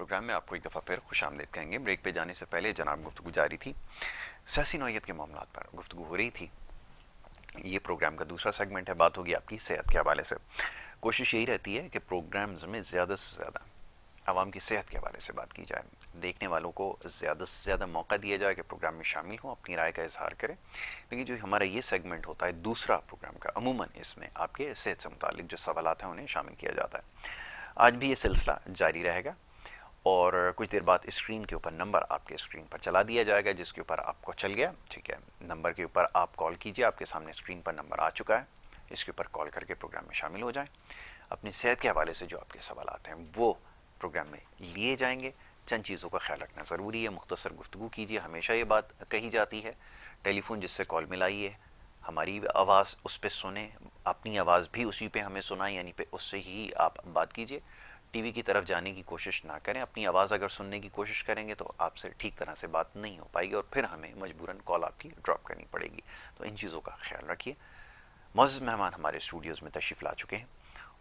Programme में आपको एक दफ़ा फिर खुशामदीद कहेंगे। ब्रेक पे जाने से पहले जनाब गुफ्तगू जारी थी, सियासी नौयत के मामलों पर गुफ्तगू हो रही थी। ये प्रोग्राम का दूसरा सेगमेंट है, बात होगी आपकी सेहत के हवाले से। कोशिश यही रहती है कि प्रोग्राम्स में ज़्यादा से ज़्यादा आवाम की सेहत के हवाले से बात की जाए, देखने वालों को ज़्यादा से ज़्यादा मौका दिया जाए कि प्रोग्राम में शामिल हों, अपनी राय का इजहार करें। लेकिन जो हमारा ये सेगमेंट होता है दूसरा प्रोग्राम का, अमूमन इसमें आपके सेहत से मुतालिक जो सवालात हैं उन्हें शामिल किया जाता है। आज भी ये सिलसिला जारी रहेगा और कुछ देर बाद स्क्रीन के ऊपर नंबर आपके स्क्रीन पर चला दिया जाएगा, जिसके ऊपर आपको चल गया, ठीक है, नंबर के ऊपर आप कॉल कीजिए। आपके सामने स्क्रीन पर नंबर आ चुका है, इसके ऊपर कॉल करके प्रोग्राम में शामिल हो जाएं। अपनी सेहत के हवाले से जो आपके सवालात हैं वो प्रोग्राम में लिए जाएंगे। चंद चीज़ों का ख्याल रखना ज़रूरी है, मुख्तसर गुफ्तगू कीजिए। हमेशा ये बात कही जाती है, टेलीफोन जिससे कॉल मिलाइए, हमारी आवाज़ उस पर सुने, अपनी आवाज़ भी उसी पे हमें सुनाएं, यानी पे उससे ही आप बात कीजिए। टीवी की तरफ जाने की कोशिश ना करें। अपनी आवाज़ अगर सुनने की कोशिश करेंगे तो आपसे ठीक तरह से बात नहीं हो पाएगी और फिर हमें मजबूरन कॉल आपकी ड्रॉप करनी पड़ेगी। तो इन चीज़ों का ख्याल रखिए। मुअज़्ज़ज़ मेहमान हमारे स्टूडियोज़ में तशरीफ़ ला चुके हैं।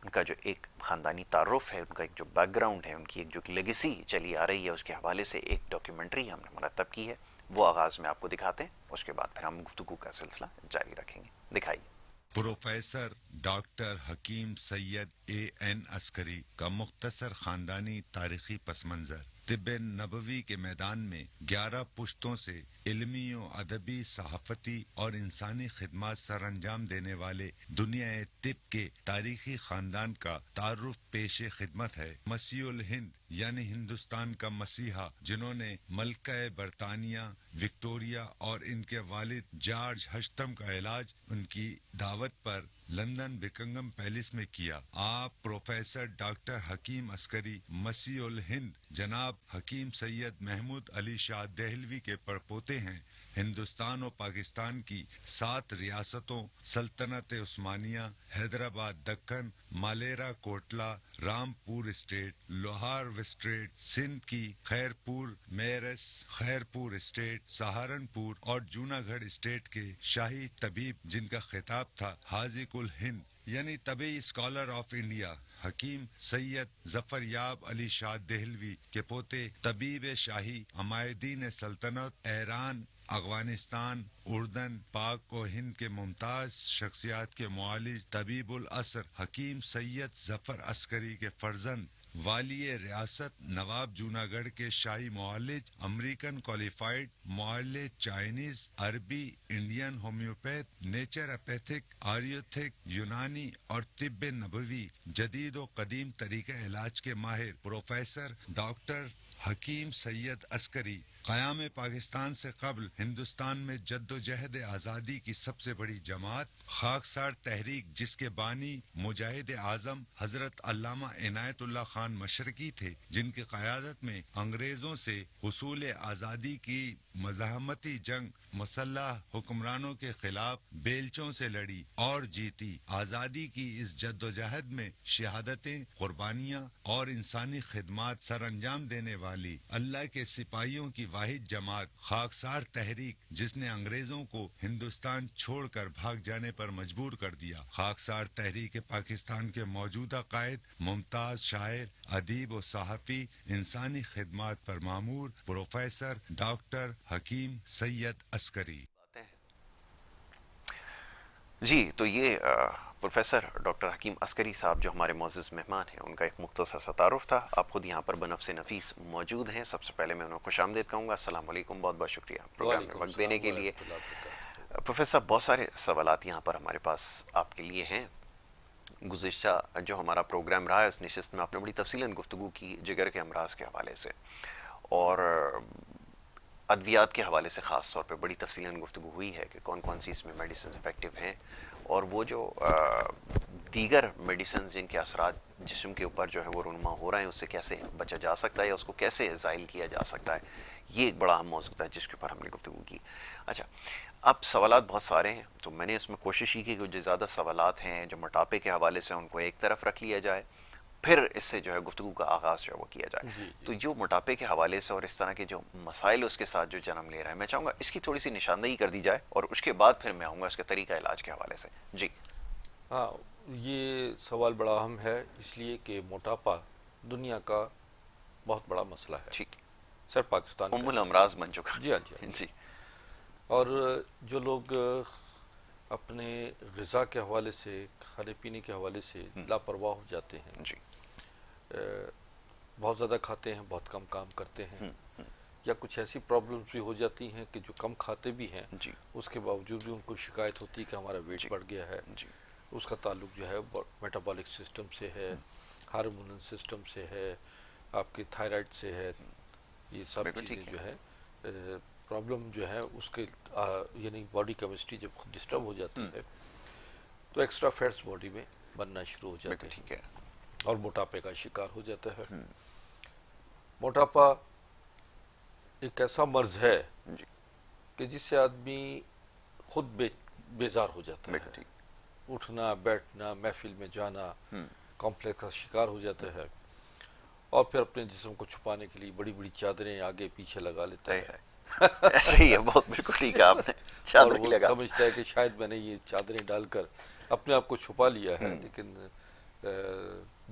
उनका जो एक ख़ानदानी तारुफ है, उनका एक जो बैकग्राउंड है, उनकी एक जो लेगेसी चली आ रही है, उसके हवाले से एक डॉक्यूमेंट्री हमने मुरतब की है, वो आगाज़ में आपको दिखाते हैं। उसके बाद फिर हम गुफ्तगू का सिलसिला जारी रखेंगे। दिखाइए। प्रोफेसर डॉक्टर हकीम सैयद A.N. अस्करी का मुख्तसर खानदानी तारीखी पस मंज़र। तिब्ब नबवी के मैदान में 11 पुश्तों से इल्मी और अदबी, सहाफ़ती और इंसानी खिदमात सर अंजाम देने वाले दुनिया तिब के तारीखी खानदान का तारुफ पेश खिदमत है। मसीहुल हिंद यानी हिंदुस्तान का मसीहा, जिन्होंने मलका बरतानिया विक्टोरिया और इनके वालिद जॉर्ज हश्तम का इलाज उनकी दावत पर लंदन बिकिंगम पैलेस में किया। आप प्रोफेसर डॉक्टर हकीम अस्करी मसीहुल हिंद जनाब हकीम सैयद महमूद अली शाह देहलवी के परपोते हैं। हिंदुस्तान और पाकिस्तान की 7 रियासतों सल्तनत उस्मानिया, हैदराबाद दक्कन, मालेरा कोटला, रामपुर स्टेट, लोहार स्टेट, सिंध की खैरपुर मेरस, खैरपुर स्टेट, सहारनपुर और जूनागढ़ स्टेट के शाही तबीब, जिनका खिताब था हाजिकुल हिंद यानी तबी स्कॉलर ऑफ इंडिया, हकीम सैयद जफरयाब अली शाह देहलवी के पोते तबीब शाही अमायदीन सल्तनत ईरान, अफगानिस्तान, उर्दन, पाक और हिंद के मुमताज शख्सियात के मुआलिज तबीबुल असर हकीम सैयद जफर अस्करी के फर्जंद वाली रियासत नवाब जूनागढ़ के शाही मुआलिज, अमेरिकन क्वालिफाइड मुआलिज, चाइनीज, अरबी, इंडियन होम्योपैथ, नेचुरोपैथिक, आयुर्वेदिक, यूनानी और तिब्ब नबवी जदीद और कदीम तरीके इलाज के माहिर प्रोफेसर डॉक्टर हकीम सैयद अस्करी क़याम पाकिस्तान से कबल हिंदुस्तान में जद्दोजहद आज़ादी की सबसे बड़ी जमात खाकसार तहरीक, जिसके बानी मुजाहिद आज़म हजरत अल्लामा इनायतुल्लाह खान मशरकी थे, जिनकी क़यादत में अंग्रेजों से हुसूल आज़ादी की मज़ाहमती जंग मुसल्लह हुक्मरानों के खिलाफ बेलचों से लड़ी और जीती। आज़ादी की इस जद्दोजहद में शहादतें, कुर्बानियाँ और इंसानी खिदमात सर अंजाम देने वाली अल्लाह के सिपाहियों की वाहिद जमात खाकसार तहरीक, जिसने अंग्रेजों को हिंदुस्तान छोड़कर भाग जाने पर मजबूर कर दिया। खाकसार तहरीक पाकिस्तान के मौजूदा कायद, मुमताज शायर, अदीब और सहाफ़ी, इंसानी खिदमात पर मामूर प्रोफेसर डॉक्टर हकीम सैयद अस्करी। जी, तो ये प्रोफेसर डॉक्टर हकीम अस्करी साहब जो हमारे मोअज़्ज़ज़ मेहमान हैं, उनका एक मुख्तसर सा तारुफ था। आप खुद यहाँ पर बनफ़्स नफ़ीस मौजूद हैं। सबसे पहले मैं उन्हें खुशामदीद कहूँगा। अस्सलाम वालेकुम, बहुत बहुत शुक्रिया प्रोग्राम में वक्त देने के लिए। प्रोफेसर, बहुत सारे सवालात यहाँ पर हमारे पास आपके लिए हैं। गुज़िश्ता जो हमारा प्रोग्राम रहा है, उस नशिस्त में आपने बड़ी तफ़सीलन गुफ्तगू की जिगर के अमराज के हवाले से और अद्वियात के हवाले से ख़ास तौर पे बड़ी तफ़सीलन गुफ्तगू हुई है कि कौन कौन सी इसमें मेडिसिन इफ़ेक्टिव हैं और वो जो दीगर मेडिसिन जिनके असरात जिस्म के ऊपर जो है वो रुनमा हो रहे हैं, उससे कैसे बचा जा सकता है या उसको कैसे ज़ाइल किया जा सकता है। ये एक बड़ा अहम मौज़ू था जिसके ऊपर हमने गुफ्तगू की। अच्छा, अब सवालात बहुत सारे हैं, तो मैंने इसमें कोशिश की कि जो ज़्यादा सवालात हैं जो मोटापे के हवाले से, उनको एक तरफ रख लिया जाए, फिर इससे जो है गुफ्तगू का आगाज़ जो है वो किया जाए। जी तो जी जो मोटापे के हवाले से और इस तरह के जो मसाइल उसके साथ जो जन्म ले रहा है, मैं चाहूँगा इसकी थोड़ी सी निशानदेही कर दी जाए और उसके बाद फिर मैं आऊँगा इसके तरीका इलाज के हवाले से। जी। हाँ, ये सवाल बड़ा अहम है, इसलिए कि मोटापा दुनिया का बहुत बड़ा मसला है, ठीक। सिर्फ पाकिस्तान का उम्मुल नहीं। अमराज बन चुका। जी हाँ, जी हाँ। जी। और जो लोग अपने ग़िज़ा के हवाले से, खाने पीने के हवाले से लापरवाह हो जाते हैं, जी। बहुत ज़्यादा खाते हैं, बहुत कम काम करते हैं, या कुछ ऐसी प्रॉब्लम्स भी हो जाती हैं कि जो कम खाते भी हैं जी। उसके बावजूद भी उनको शिकायत होती है कि हमारा वेट जी। बढ़ गया है। जी। उसका ताल्लुक जो है मेटाबॉलिक सिस्टम से है, हार्मोनल सिस्टम से है, आपके थायराइड से है। ये सब बिल्कुल ठीक चीज़ें है। जो है प्रॉब्लम जो है उसके यानी बॉडी केमिस्ट्री जब डिस्टर्ब हो जाती है तो एक्स्ट्रा फैट्स बॉडी में बनना शुरू हो जाते बिल्कुल हैं ठीक है। और मोटापे का शिकार हो जाता है। मोटापा एक ऐसा मर्ज है जी। कि जिससे आदमी खुद बेजार हो जाता बिल्कुल है। ठीक। उठना बैठना, महफिल में जाना, हम्म। कॉम्प्लेक्स का शिकार हो जाता है और फिर अपने जिस्म को छुपाने के लिए बड़ी बड़ी चादरें आगे पीछे लगा लेता है है। ऐसे ही है, बहुत बिल्कुल ठीक है आपने, और चादर ही वो लगा। समझता है कि शायद मैंने ये चादरें डालकर अपने आप को छुपा लिया है, लेकिन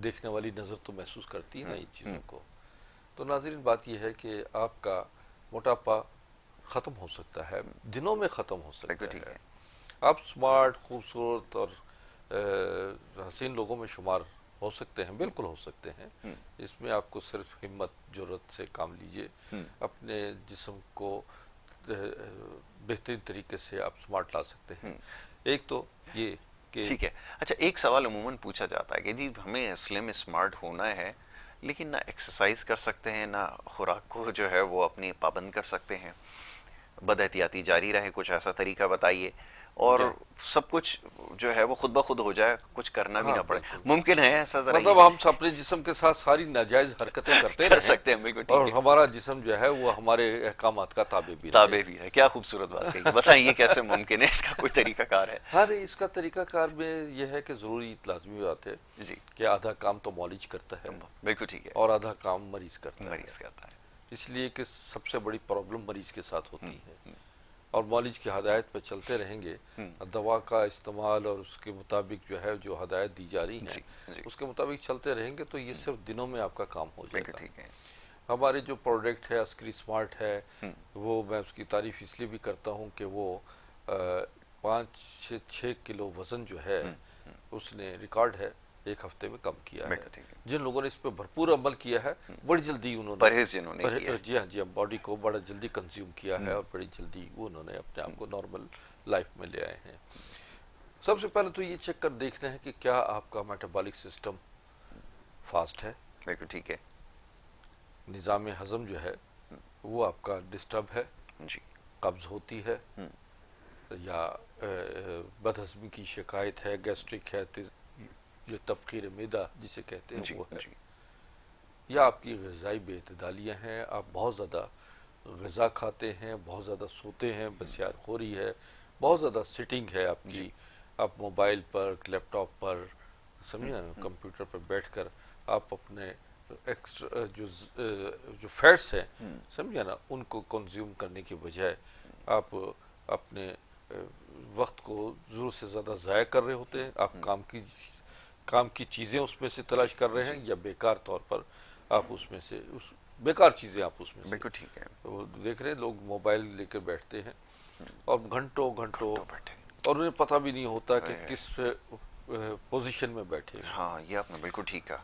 देखने वाली नज़र तो महसूस करती है ना इन चीज़ों को। तो नाज़रीन, बात यह है कि आपका मोटापा ख़त्म हो सकता है, दिनों में ख़त्म हो सकता बिल्कुल ठीक है। है। आप स्मार्ट, खूबसूरत और हसीन लोगों में शुमार हो सकते हैं, बिल्कुल हो सकते हैं। इसमें आपको सिर्फ हिम्मत जुर्रत से काम लीजिए, अपने जिस्म को बेहतरीन तरीके से आप स्मार्ट ला सकते हैं। एक तो ये कि ठीक है। अच्छा, एक सवाल अमूमन पूछा जाता है कि जी हमें स्लिम स्मार्ट होना है, लेकिन ना एक्सरसाइज कर सकते हैं, ना खुराक को जो है वो अपनी पाबंद कर सकते हैं, बदएहतियाती जारी रहे, कुछ ऐसा तरीका बताइए और क्या, सब कुछ जो है वो खुद ब खुद हो जाए, कुछ करना भी हाँ ना पड़े। बिल्कुल, मुमकिन है ऐसा? जरा ये मतलब हम अपने जिस्म के साथ सारी नाजायज हरकतें करते कर रहें सकते हैं, बिल्कुल ठीक और है। हमारा जिस्म जो है वो हमारे अहकामात का ताबे भी रहे। ताबे भी है, क्या खूबसूरत बात कही। बताइए कैसे मुमकिन है, इसका कोई तरीकाकार है? हाँ, नहीं, इसका तरीकाकार में यह है कि ज़रूरी लाजमी बात है जी। कि आधा काम तो मौलिज करता है बिल्कुल ठीक है। और आधा काम मरीज करता है। मरीज करता है। इसलिए कि सबसे बड़ी प्रॉब्लम मरीज के साथ होती है और मौलिज की हदायत पर चलते रहेंगे, दवा का इस्तेमाल और उसके मुताबिक जो है जो हदायत दी जा रही जी। हैं जी। उसके मुताबिक चलते रहेंगे तो ये सिर्फ दिनों में आपका काम हो बिल्कुल जाएगा। ठीक है। हमारे जो प्रोडक्ट है अस्करी स्मार्ट है, वो मैं उसकी तारीफ इसलिए भी करता हूँ कि वो 5 से 6 किलो वजन जो है उसने रिकॉर्ड है एक हफ्ते में कम किया है। बिल्कुल ठीक है। जिन लोगों ने इस पर भरपूर अमल किया है, बड़ी जल्दी उन्होंने परहेज जिन्होंने किया है। जी हाँ, जी हाँ, बॉडी को बड़ा जल्दी कंज्यूम किया है और बड़ी जल्दी वो उन्होंने अपने आप को नॉर्मल लाइफ में ले आए हैं। सबसे पहले तो ये चेक कर देखना है कि क्या आपका मेटाबॉलिक सिस्टम फास्ट है, बिल्कुल ठीक है। निज़ाम हज़म जो है वो आपका डिस्टर्ब है, जी। कब्ज़ होती है या बदहज़मी की शिकायत है, गैस्ट्रिक है, जो तबखीर मैदा जिसे कहते हैं जी। वो है, जी। या आपकी ग़िज़ाई बेइतदालियाँ हैं, आप बहुत ज़्यादा ग़िज़ा खाते हैं, बहुत ज़्यादा सोते हैं, बसियारखोरी है, बहुत ज़्यादा सिटिंग है आपकी, आप मोबाइल पर, लैपटॉप पर, समझे, कंप्यूटर पर बैठकर आप अपने एक्स्ट्रा जो फैट्स हैं, समझे ना, उनको कंज्यूम करने की बजाय आप अपने वक्त को ज़रूरत से ज़्यादा ज़ाया कर रहे होते हैं। आप काम की चीज़ें उसमें से तलाश कर रहे हैं या बेकार तौर पर आप उसमें से उस बेकार चीज़ें आप उसमें से बिल्कुल ठीक है। वो देख रहे हैं। लोग मोबाइल लेकर बैठते हैं और घंटों घंटों बैठे। और उन्हें पता भी नहीं होता कि किस पोजीशन में बैठे हैं। हाँ, ये आपने बिल्कुल ठीक कहा।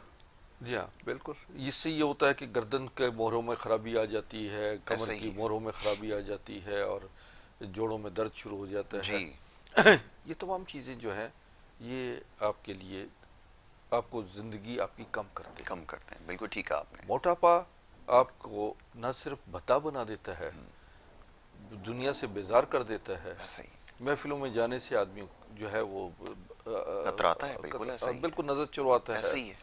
जी हाँ, बिल्कुल। इससे ये होता है कि गर्दन के मोहरों में खराबी आ जाती है, कमर की मोहरों में खराबी आ जाती है और जोड़ों में दर्द शुरू हो जाता है। ये तमाम चीज़ें जो हैं ये आपके लिए आपको ज़िंदगी आपकी कम करते हैं। बिल्कुल ठीक कहा आपने। मोटापा आपको न सिर्फ भद्दा बना देता है, दुनिया से बेजार कर देता है। ऐसा ही महफिलों में जाने से आदमी जो है वो कतराता है। बिल्कुल ऐसा ही है। बिल्कुल नज़र चुरवाता है। ऐसा ही है।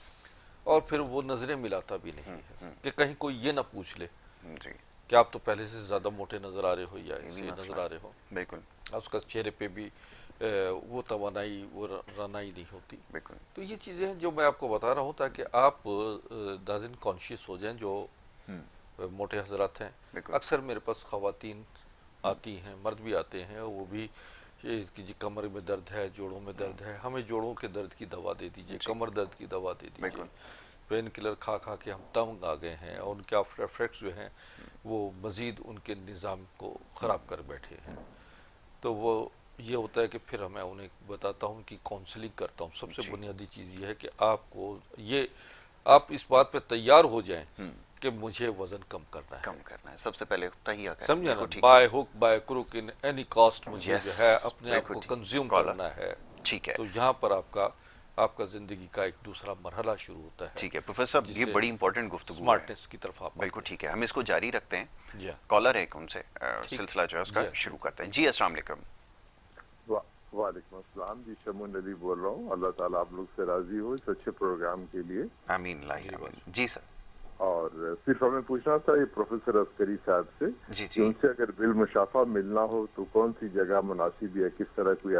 और फिर वो नज़रें मिलाता भी नहीं है कि कहीं कोई ये ना पूछ ले जी कि आप तो पहले से ज़्यादा मोटे नज़र आ रहे हो या ऐसे नज़र आ रहे हो। बिल्कुल। उसका चेहरे पे भी वो तवानाई, वो रनाई नहीं होती। बिल्कुल। तो ये चीज़ें हैं जो मैं आपको बता रहा हूँ ताकि आप नाज़रीन कॉन्शियस हो जाएं जो मोटे हजरात हैं। अक्सर मेरे पास ख़वातीन आती हैं, मर्द भी आते हैं, वो भी कि जी कमर में दर्द है, जोड़ों में दर्द है, हमें जोड़ों के दर्द की दवा दे दीजिए, कमर दर्द की दवा दे दीजिए। पेन किलर खा खा के हम तंग आ गए हैं और उनके आफ्टर इफेक्ट्स जो हैं वो मज़ीद उनके निज़ाम को ख़राब कर बैठे हैं। तो वो ये होता है कि फिर मैं उन्हें बताता हूँ, उनकी काउंसलिंग करता हूँ। सबसे जी। बुनियादी चीज़ ये है कि आपको ये आप इस बात पे तैयार हो जाएं कि मुझे वजन कम करना कम है, करना है, सबसे पहले तहिया करें। समझा ना, बिल्कुल ठीक by hook by crook in any cost मुझे है। जो यस, है अपने आप बिल्कुल को ठीक। कंज्यूम कॉलर, करना है। ठीक है। तो यहाँ पर आपका आपका जिंदगी का एक दूसरा मरहला शुरू होता है, ठीक है प्रोफेसर साहब, ये जिससे बड़ी इंपॉर्टेंट गुफ्तगू है। स्मार्टनेस की तरफ आप बिल्कुल आते ठीक है, हम इसको जारी रखते हैं। हैं। जी हाँ, कॉलर है एक, उनसे ठीक सिलसिला जो है है, उसका जी हाँ, शुरू करते हैं। जी अस्सलाम वालेकुम। वालेकुम अस्सलाम जी, शमून अली बोल रहा हूँ। अल्लाह ताला आप लोग से राजी हो इस अच्छे प्रोग्राम के लिए। आमीन लाही जी आमीन। बस। जी सर। और सिर्फ हमें पूछना था ये प्रोफेसर अस्करी साहब से जी कि जी उनसे अगर बिल मुशाफा मिलना हो तो कौन सी जगह मुनासिब है, किस तरह कोई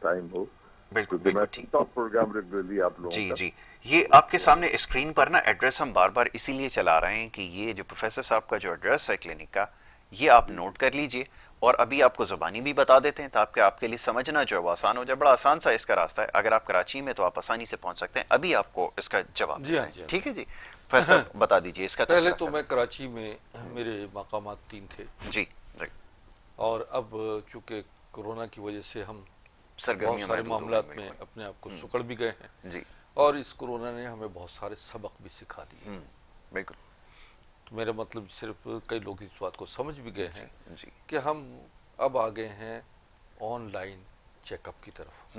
टाइम हो, बिल्कुल क्योंकि मैं बिल्कुल ठीक। सुनता हूँ प्रोग्राम रेगुलरली आप लोगों जी का। जी, ये आपके सामने स्क्रीन पर ना एड्रेस हम बार बार इसीलिए चला रहे हैं कि ये जो प्रोफेसर साहब का जो एड्रेस है क्लिनिक का, ये आप जी नोट कर लीजिए। और अभी आपको ज़बानी भी बता देते हैं ताकि आपके लिए समझना जो है वो आसान हो जाए। बड़ा आसान सा इसका रास्ता है, अगर आप कराची में तो आप आसानी से पहुंच सकते हैं। अभी आपको इसका जवाब जी देते हाँ, हैं, जी हाँ। ठीक है जी। प्रोफेसर साहब बता दीजिए इसका पहले तस्करा तो मैं करें। कराची में मेरे मकामात 3 थे, जी जी। और अब चूंकि कोरोना की वजह से हम बहुत सरगर्मियां सारे महदूद हो गई, मामलात में बिल्कुल। अपने आप को सुकड़ भी गए हैं, जी। और इस कोरोना ने हमें बहुत सारे सबक भी सिखा दिए। बिल्कुल। तो मेरा मतलब सिर्फ कई लोग इस बात को समझ भी गए जी हैं जी। कि हम अब आ गए हैं ऑनलाइन चेकअप की तरफ।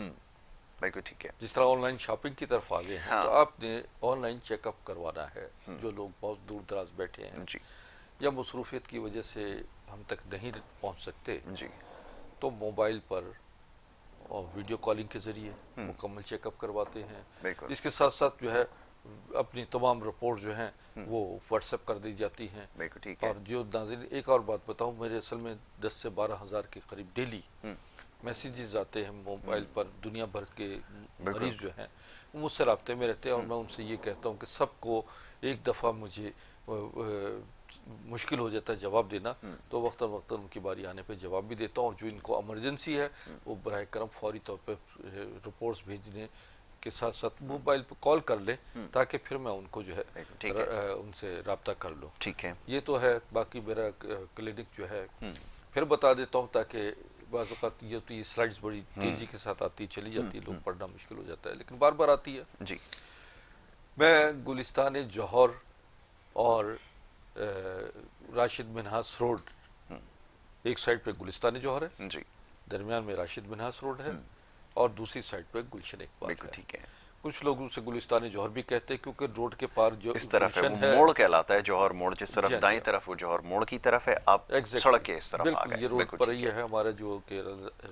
बिल्कुल ठीक है। जिस तरह ऑनलाइन शॉपिंग की तरफ आ गए हैं, हाँ। तो आपने ऑनलाइन चेकअप करवाना है। जो लोग बहुत दूर दराज बैठे हैं जी या मसरूफियत की वजह से हम तक नहीं पहुंच सकते, जी। तो मोबाइल पर और वीडियो कॉलिंग के ज़रिए मुकम्मल चेकअप करवाते हैं। बिल्कुल। इसके साथ साथ जो है अपनी तमाम रिपोर्ट जो हैं वो व्हाट्सएप कर दी जाती हैं। बिल्कुल ठीक है। और जो नाज़रीन, एक और बात बताऊं, मेरे असल में 10 से 12 हज़ार के करीब डेली मैसेजेस आते हैं मोबाइल पर। दुनिया भर के बिल्कुल। मरीज़ जो हैं वो मुझसे राब्ते में रहते हैं, और मैं उनसे ये कहता हूँ कि सबको एक दफ़ा मुझे मुश्किल हो जाता है जवाब देना, तो वक्तन वक्तन उनकी बारी आने पे जवाब भी देता हूँ। और जो इनको इमरजेंसी है वो बराह करम फौरी तौर पे रिपोर्ट्स भेजने के साथ साथ मोबाइल पे कॉल कर लें, ताकि फिर मैं उनको जो है ठीक है। उनसे रब्ता कर लूँ। ठीक है। ये तो है। बाकी मेरा क्लिनिक जो है फिर बता देता हूँ, ताकि बाज़ औक़ात ये तो ये स्लाइड्स बड़ी तेज़ी के साथ आती चली जाती है, लोग पढ़ना मुश्किल हो जाता है, लेकिन बार बार आती है। जी मैं गुलिस्तान जौहर और राशिद मिन्हास रोड, एक साइड पे गुलिस्तान जौहर है, जी। दरमियान में राशिद मिन्हास रोड है, और दूसरी साइड पे गुलशन इकबाल बिल्कुल है। ठीक है। कुछ लोग उसे गुलिस्तान जौहर भी कहते हैं, क्योंकि रोड के पार जो इस तरफ है गुलशन वो मोड़ कहलाता है, जौहर मोड़। जिस जी तरफ हाँ, जी दाएं हाँ। तरफ वो जौहर मोड़ की तरफ है, आप सड़क के इस तरफ आ बिल्कुल गए। ये रोड बिल्कुल पर ठीक ही है हमारा, जो कि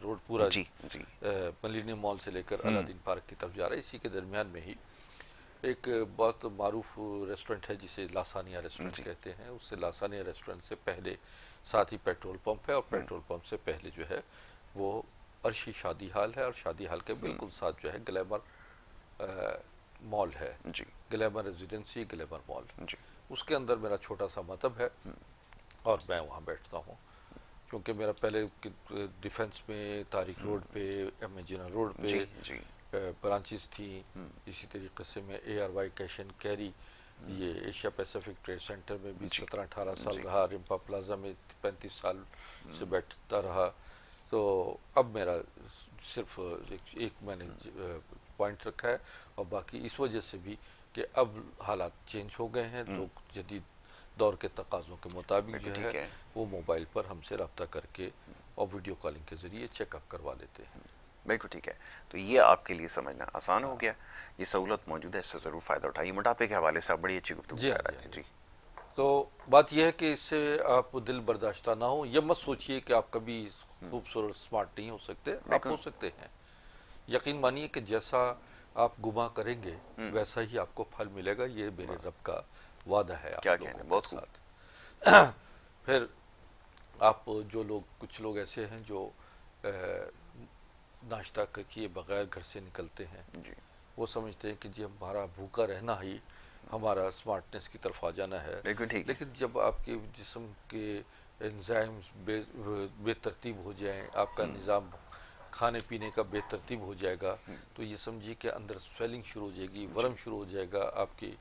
रोड पूरा जी जी। मिलेनियम मॉल से लेकर अलादीन पार्क की तरफ जा रहा है। इसी के दरमियान में ही एक बहुत मारूफ रेस्टोरेंट है जिसे लासानिया रेस्टोरेंट जी। कहते हैं। उससे लासानिया रेस्टोरेंट से पहले साथ ही पेट्रोल पंप है, और पेट्रोल पंप से पहले जो है वो अर्शी शादी हाल है, और शादी हाल के बिल्कुल साथ जो है ग्लैमर मॉल है, जी ग्लैमर रेजिडेंसी, ग्लैमर मॉल। जी। उसके अंदर मेरा छोटा सा मतब है, और मैं वहाँ बैठता हूँ। क्योंकि मेरा पहले डिफेंस में तारिक रोड पे, एम ए जिना रोड पे जी जी। ब्रांचेस थी। इसी तरीके से मैं ARY कैश एंड कैरी, ये एशिया पैसिफिक ट्रेड सेंटर में भी 17-18 साल रहा, रिम्पा प्लाजा में 35 साल से बैठता रहा। तो अब मेरा सिर्फ एक मैंने पॉइंट रखा है, और बाकी इस वजह से भी कि अब हालात चेंज हो गए हैं, लोग जदीद दौर के तकाज़ों के मुताबिक जो ठीक है है। वो मोबाइल पर हमसे रब्ता करके और वीडियो कॉलिंग के ज़रिए चेकअप करवा लेते हैं। बिल्कुल ठीक है। तो ये आपके लिए समझना आसान हो गया, ये सहूलत मौजूद है, इससे ज़रूर फ़ायदा उठाइए। मोटापे के हवाले से आप बड़ी अच्छी गुफ्तगू जी हाँ, कर रहे जी थे। हाँ। जी तो बात यह है कि इससे आप दिल बर्दाश्ता ना हो। यह मत सोचिए कि आप कभी खूबसूरत स्मार्ट नहीं हो सकते, आप बिल्कुल। हो सकते हैं। यकीन मानिए कि जैसा आप गुमा करेंगे वैसा ही आपको फल मिलेगा, ये मेरे रब का वादा है क्या आप कहने, लोगों बहुत के खूब। साथ। फिर आप जो लोग, कुछ लोग ऐसे हैं जो नाश्ता किए बगैर घर से निकलते हैं, जी वो समझते हैं कि जी हमारा भूखा रहना ही हमारा स्मार्टनेस की तरफ आ जाना है। बिल्कुल ठीक है। लेकिन जब आपके जिस्म के एंजाइम्स बेतरतीब हो जाएं, आपका निज़ाम खाने पीने का बेतरतीब हो जाएगा, तो ये समझिए कि अंदर स्वेलिंग शुरू हो जाएगी, वर्म शुरू हो जाएगा, आपकी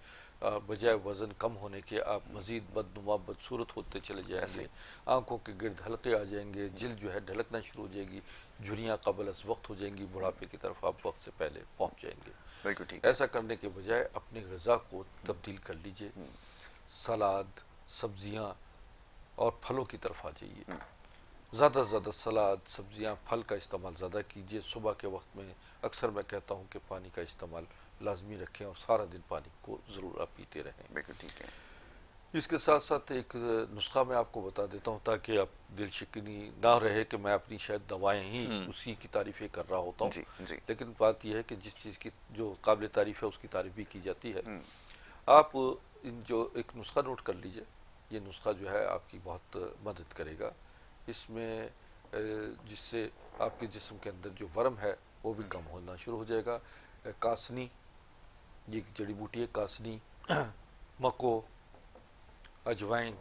बजाय वज़न कम होने के आप मज़ीद बदनुमा बदसूरत होते चले जाएंगे, आंखों के गिर्द हल्के आ जाएंगे, जिल्द जो है ढलकना शुरू हो जाएगी, झुर्रियाँ कबल अज़ वक्त हो जाएंगी, बुढ़ापे की तरफ आप वक्त से पहले पहुँच जाएंगे। बिल्कुल ठीक है। ऐसा करने के बजाय अपनी ग़िज़ा को तब्दील कर लीजिए, सलाद, सब्जियाँ और फलों की तरफ आ जाइए। ज़्यादा से ज़्यादा सलाद, सब्जियाँ, फल का इस्तेमाल ज़्यादा कीजिए। सुबह के वक्त में अक्सर मैं कहता हूँ कि पानी का इस्तेमाल लाजमी रखें और सारा दिन पानी को ज़रूर आप पीते रहें। बिल्कुल ठीक है। इसके साथ साथ एक नुस्खा मैं आपको बता देता हूँ ताकि आप दिल शिकनी ना रहे कि मैं अपनी शायद दवाएं ही उसी की तारीफ़ें कर रहा होता हूँ। जी जी। लेकिन बात यह है कि जिस चीज़ की जो काबिल तारीफ़ है उसकी तारीफ़ भी की जाती है। आप इन जो एक नुस्खा नोट कर लीजिए, ये नुस्खा जो है आपकी बहुत मदद करेगा इसमें, जिससे आपके जिस्म के अंदर जो वर्म है वो भी कम होना शुरू हो जाएगा। कासनी, ये जड़ी बूटी है कासनी, मको, अजवाइन,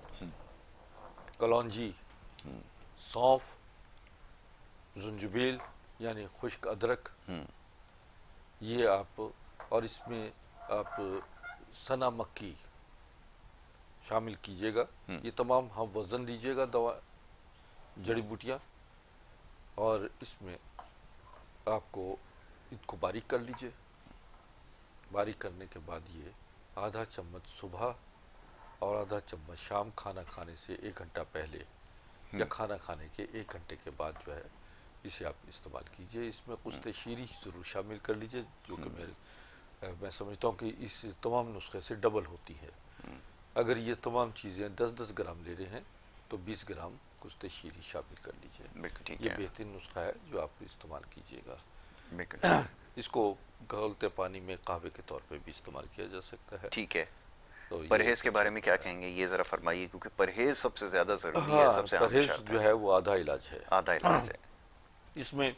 कलौंजी, सौंफ, जुंजबील यानी खुश्क अदरक, ये आप, और इसमें आप सना मक्की शामिल कीजिएगा। ये तमाम हम वज़न लीजिएगा दवा जड़ी बूटियाँ, और इसमें आपको इनको बारीक कर लीजिए। बारीक करने के बाद ये आधा चम्मच सुबह और आधा चम्मच शाम खाना खाने से 1 घंटा पहले या खाना खाने के 1 घंटे के बाद जो है इसे आप इस्तेमाल कीजिए। इसमें कुश्ते शीरी ज़रूर शामिल कर लीजिए, जो कि मैं समझता हूँ कि इस तमाम नुस्खे से डबल होती है। अगर ये तमाम चीज़ें 10-10 ग्राम ले रहे हैं तो 20 ग्राम कुश्ते शीरी शामिल कर लीजिए। बिल्कुल ठीक ये है। बेहतरीन नुस्खा है जो आप इस्तेमाल कीजिएगा। बिल्कुल इसको खौलते पानी में कहवे के तौर पे भी इस्तेमाल किया जा सकता है। ठीक है। तो ये परहेज एक के बारे अच्छा में क्या नुस्खा है। कहेंगे, ये जरा फरमाइए, क्योंकि परहेज सबसे ज्यादा जरूरी है, हाँ, सबसे आम परहेज शर्त जो है। है वो आधा इलाज है। आधा इलाज है। इसमें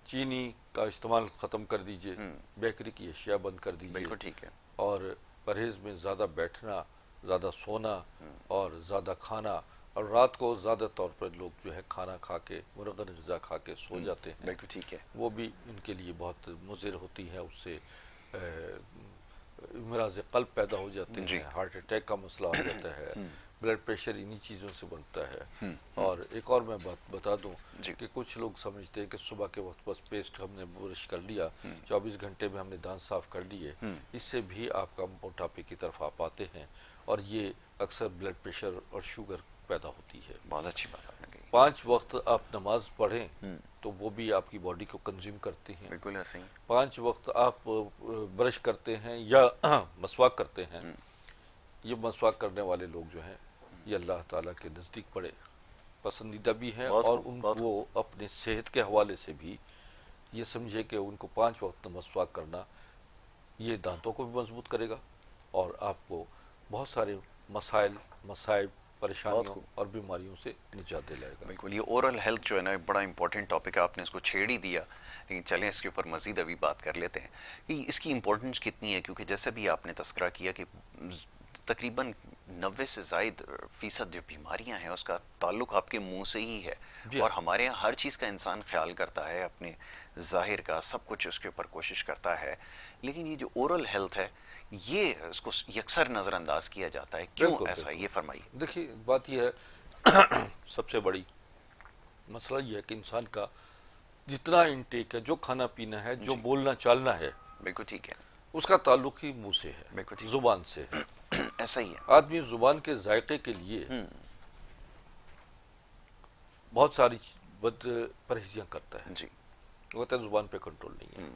चीनी का इस्तेमाल ख़त्म कर दीजिए, बेकरी की अशिया बंद कर दीजिए, बिल्कुल ठीक है। और परहेज में ज़्यादा बैठना, ज़्यादा सोना और ज़्यादा खाना, और रात को ज़्यादा तौर पर लोग जो है खाना खा के, मुरगन ग़िज़ा खा के सो जाते हैं, बिल्कुल ठीक है। वो भी इनके लिए बहुत मुज़िर होती है। उससे इमराज़ क़ल्ब पैदा हो जाते जी। हैं, हार्ट अटैक का मसला हो जाता है, ब्लड प्रेशर इन्हीं चीज़ों से बनता है। और एक और मैं बात बता दूं जी। कि कुछ लोग समझते हैं कि सुबह के वक्त बस पेस्ट हमने ब्रश कर लिया, 24 घंटे में हमने दांत साफ कर लिए, इससे भी आपका मोटापे की तरफ आप आते हैं, और ये अक्सर ब्लड प्रेशर और शुगर पैदा होती है। बहुत अच्छी बात आपने कही। 5 वक्त आप नमाज पढ़ें तो वो भी आपकी बॉडी को कंज्यूम करती हैं। बिल्कुल ऐसे ही। 5 वक्त आप ब्रश करते हैं या मसवाक करते हैं, ये मसवाक करने वाले लोग जो हैं ये अल्लाह ताला के नज़दीक बड़े पसंदीदा भी हैं, बहुत और खूब, बहुत उनको अपने सेहत के हवाले से भी ये समझे कि उनको 5 वक्त मसवाक करना ये दांतों को भी मजबूत करेगा और आपको बहुत सारे मसाइल, मसाइब, परेशानियों और बीमारियों से निजात दिलाएगा। बिल्कुल। ये ओरल हेल्थ जो है ना, एक बड़ा इंपॉर्टेंट टॉपिक है, आपने इसको छेड़ ही दिया, लेकिन चलें इसके ऊपर मजीद अभी बात कर लेते हैं कि इसकी इंपॉर्टेंस कितनी है, क्योंकि जैसे भी आपने तस्करा किया कि तकरीबन 90 से ज़ायद फ़ीसद जो बीमारियां हैं उसका ताल्लुक आपके मुंह से ही है, और हमारे यहाँ हर चीज़ का इंसान ख्याल करता है, अपने ज़ाहिर का सब कुछ उसके ऊपर कोशिश करता है, लेकिन ये जो ओरल हेल्थ है ये इसको यकसर नज़रअंदाज किया जाता है। क्यों ऐसा, ये फरमाइए। देखिए बात यह है सबसे बड़ी मसला यह है कि इंसान का जितना इनटेक है, जो खाना पीना है, जो बोलना चालना है, बिल्कुल ठीक है, उसका ताल्लुक ही मुंह से है, बिल्कुल ठीक, जुबान से है। ऐसा ही है। आदमी जुबान के जायके के लिए बहुत सारी बद परहेजियाँ करता है जी। वो कहता है जुबान पे कंट्रोल नहीं है,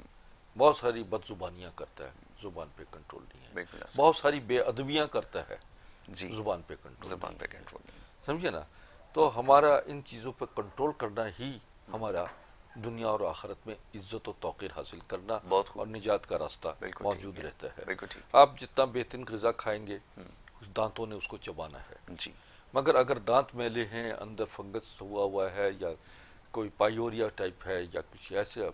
बहुत सारी बदजुबानियाँ करता है, जुबान पे कंट्रोल नहीं है, बिल्कुल ऐसा। बहुत सारी बेअदबियाँ करता है जी। जुबान पे कंट्रोल, जुबान पे कंट्रोल नहीं, समझे ना। तो हमारा इन चीज़ों पे कंट्रोल करना ही हमारा दुनिया और आखिरत में इज्जत और तौक़ीर हासिल करना और निजात का रास्ता मौजूद रहता है। बिल्कुल ठीक। आप जितना बेहतरीन ग़िज़ा खाएंगे उस दांतों ने उसको चबाना है जी। मगर अगर दांत मैले हैं, अंदर फंगस हुआ है, या कोई पायोरिया टाइप है, या कुछ ऐसा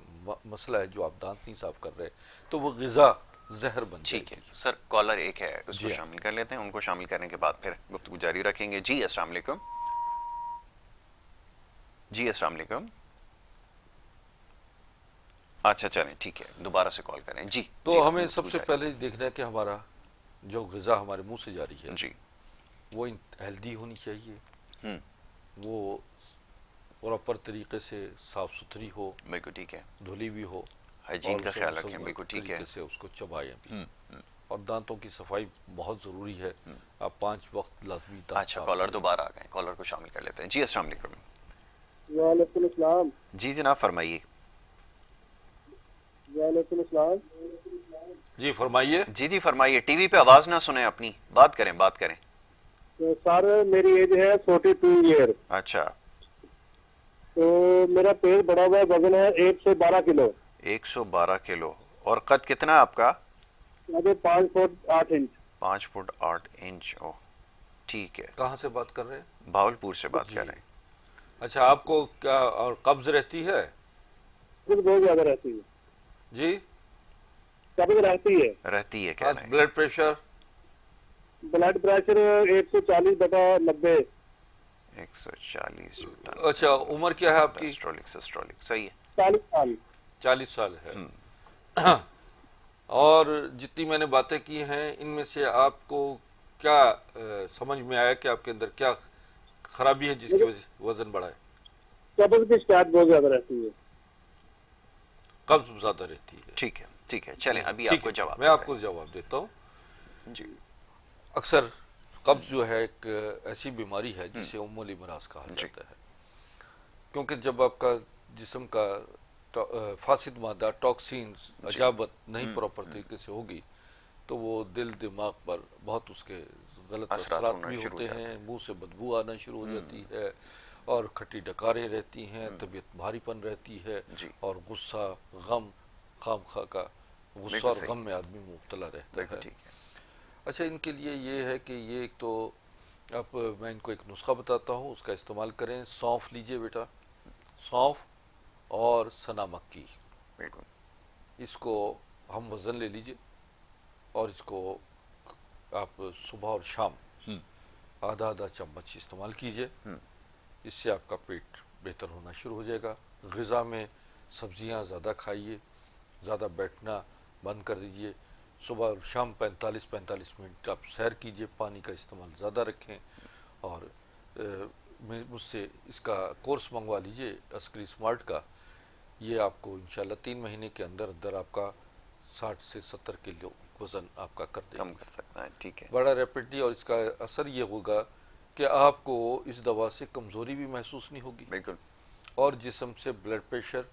मसला है जो आप दांत नहीं साफ कर रहे, तो वो ग़िज़ा जहर बन जाएगी। ठीक है सर, कॉलर एक है, उसको शामिल कर लेते हैं, उनको शामिल करने के बाद फिर गुफ्तगू जारी रखेंगे। जी अस्सलाम वालेकुम। जी अस्सलाम वालेकुम। अच्छा चलें, ठीक है, दोबारा से कॉल करें। जी तो हमें सबसे पहले देखना है कि हमारा जो ग़िज़ा हमारे मुंह से जा रही है जी। वो हेल्दी होनी चाहिए, हम्म, वो प्रॉपर तरीके से साफ सुथरी हो, बिल्कुल ठीक है। धुली भी हो, हाइजीन और का उसे ख्याल मुसव्वर रखें, बिल्कुल ठीक है। तरीके से उसको चबाएं भी। हम्म। और दांतों की सफाई बहुत ज़रूरी है। आप 5 वक्त लाजमी दांत अच्छा, साफ कॉलर करें। दोबारा आ गए, कॉलर को शामिल कर लेते हैं। जी अस्सलाम वालेकुम। वालेकुम अस्सलाम। जी जनाब फरमाइए। वालेकुम अस्सलाम। जी फरमाइए। जी जी फरमाइए, टीवी पे आवाज ना सुने अपनी, बात करें बात करें। तो सर मेरी एज है 42 ईयर। अच्छा, तो मेरा पेट बढ़ा हुआ है, वजन है 112 किलो। 112 किलो। और कद कितना है आपका? मुझे 5 फुट 8 इंच। 5 foot 8 inch. ओ ठीक है। कहाँ से बात कर रहे हैं? भावलपुर से बात जी। कर रहे हैं। अच्छा, आपको क्या और कब्ज रहती है? कुछ बहुत ज्यादा रहती है, जी। कभी रहती है। रहती है कह हाँ, रहे हैं। Blood pressure? Blood pressure 140/90। 140 अच्छा, उम्र क्या है आपकी? सिस्टोलिक सिस्टोलिक सही है। 40 साल। 40 साल है। और जितनी मैंने बातें की हैं इनमें से आपको क्या समझ में आया कि आपके अंदर क्या खराबी है जिसकी वजह से वजन बढ़ा है? कब्ज की शिकायत बहुत ज्यादा रहती है। कब्ज ज्यादा रहती है। ठीक है ठीक है, चलें अभी ठीक आपको है, जवाब मैं देते आपको जवाब देता हूँ। हैं। जी अक्सर कब्ज जो है एक ऐसी बीमारी है जिसे उम्मुल इमराज कहा जी। जाता है, क्योंकि जब आपका जिस्म का फासिद मादा टॉक्सिन्स अजाबत नहीं प्रॉपर तरीके से होगी तो वो दिल दिमाग पर बहुत उसके गलत असरात असरात होना भी शुरू हो होते जाते हैं, मुंह से बदबू आना शुरू हो जाती है और खट्टी डकारें रहती हैं, तबीयत भारीपन रहती है जी। और गुस्सा गम खामखा का गुस्सा बिल्कुल और सही। गम में आदमी मुब्तला रहता बिल्कुल है। ठीक है। अच्छा, इनके लिए ये है कि ये एक तो अब मैं इनको एक नुस्खा बताता हूँ, उसका इस्तेमाल करें। सौंफ लीजिए बेटा, सौंफ और सना मक्की, बिल्कुल इसको हम वज़न ले लीजिए और इसको आप सुबह और शाम आधा आधा चम्मच इस्तेमाल कीजिए। इससे आपका पेट बेहतर होना शुरू हो जाएगा। ग़िज़ा में सब्जियां ज़्यादा खाइए, ज़्यादा बैठना बंद कर दीजिए। सुबह और शाम 45-45 मिनट आप सैर कीजिए, पानी का इस्तेमाल ज़्यादा रखें। और मुझसे इसका कोर्स मंगवा लीजिए अस्करी स्मार्ट का। ये आपको इंशाल्लाह 3 महीने के अंदर अंदर आपका 60 से 70 किलो वज़न आपका कर कम देगी कर सकता है। ठीक है। बड़ा रैपिडली। और इसका असर ये होगा कि आपको इस दवा से कमज़ोरी भी महसूस नहीं होगी बिल्कुल और जिस्म से ब्लड प्रेशर